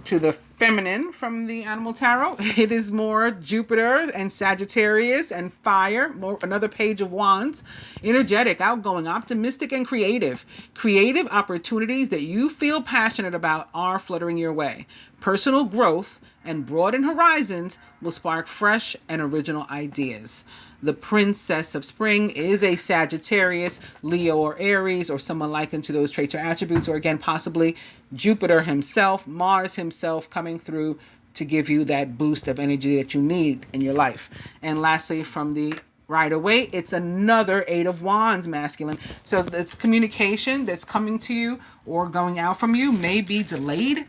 To the feminine from the Animal Tarot, it is more Jupiter and Sagittarius and fire, more another page of wands, energetic, outgoing, optimistic, and creative. Creative opportunities that you feel passionate about are fluttering your way. Personal growth and broadened horizons will spark fresh and original ideas. The Princess of Spring is a Sagittarius, Leo, or Aries, or someone likened to those traits or attributes, or again, possibly Jupiter himself, Mars himself coming through to give you that boost of energy that you need in your life. And lastly, from the Rider-Waite, it's another Eight of Wands masculine. So it's communication that's coming to you or going out from you may be delayed.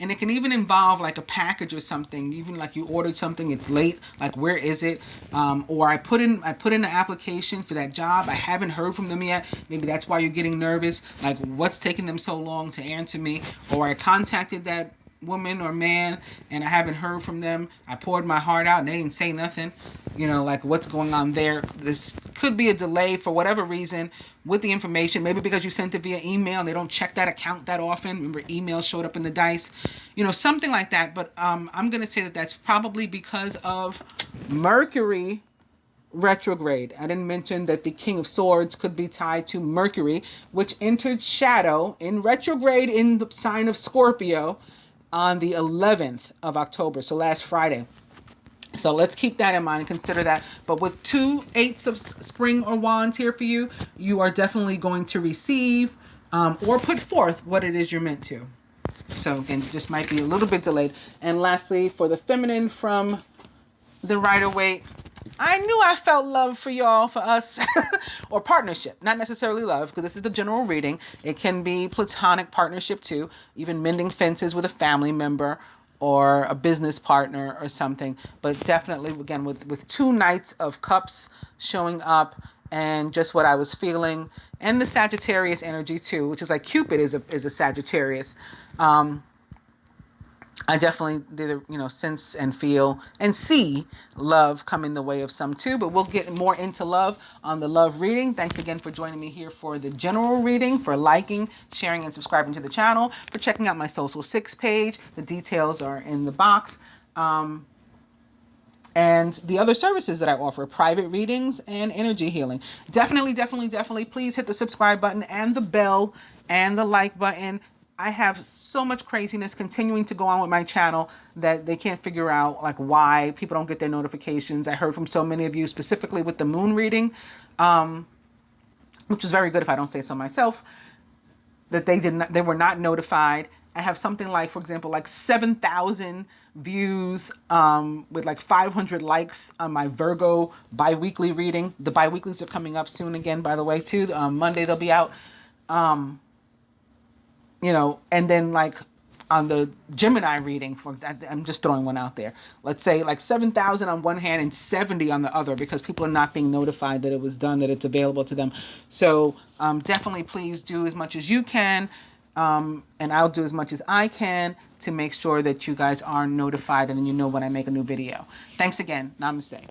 And it can even involve like a package or something, even like you ordered something, it's late, like where is it? Or I put in an application for that job, I haven't heard from them yet. Maybe that's why you're getting nervous, like what's taking them so long to answer me? Or I contacted that woman or man and I haven't heard from them. I poured my heart out and they didn't say nothing. You know, like what's going on there? This could be a delay for whatever reason with the information. Maybe because you sent it via email and they don't check that account that often. Remember, email showed up in the dice. You know, something like that. But I'm going to say that that's probably because of Mercury retrograde. I didn't mention that the King of Swords could be tied to Mercury, which entered shadow in retrograde in the sign of Scorpio on the 11th of October, so last Friday. So let's keep that in mind, consider that. But with 2 eights of spring or wands here for you, you are definitely going to receive or put forth what it is you're meant to. So again, just might be a little bit delayed. And lastly, for the feminine from the Rider-Waite, I knew I felt love for y'all, for us, or partnership, not necessarily love, because this is the general reading. It can be platonic partnership too, even mending fences with a family member or a business partner or something. But definitely, again, with 2 Knights of Cups showing up and just what I was feeling, and the Sagittarius energy too, which is like Cupid is a Sagittarius. I definitely did, sense and feel and see love coming the way of some too, but we'll get more into love on the love reading. Thanks again for joining me here for the general reading, for liking, sharing, and subscribing to the channel, for checking out my Social 6 page. The details are in the box. And the other services that I offer, private readings and energy healing. Definitely, please hit the subscribe button and the bell and the like button. I have so much craziness continuing to go on with my channel that they can't figure out like why people don't get their notifications. I heard from so many of you specifically with the moon reading, which is very good if I don't say so myself, that they were not notified. I have something like, for example, like 7,000 views with like 500 likes on my Virgo bi-weekly reading. The bi-weeklies are coming up soon again, by the way, too. Monday they'll be out. And then like on the Gemini reading, for example, I'm just throwing one out there. Let's say like 7,000 on one hand and 70 on the other, because people are not being notified that it was done, that it's available to them. So definitely please do as much as you can. And I'll do as much as I can to make sure that you guys are notified and you know when I make a new video. Thanks again. Namaste.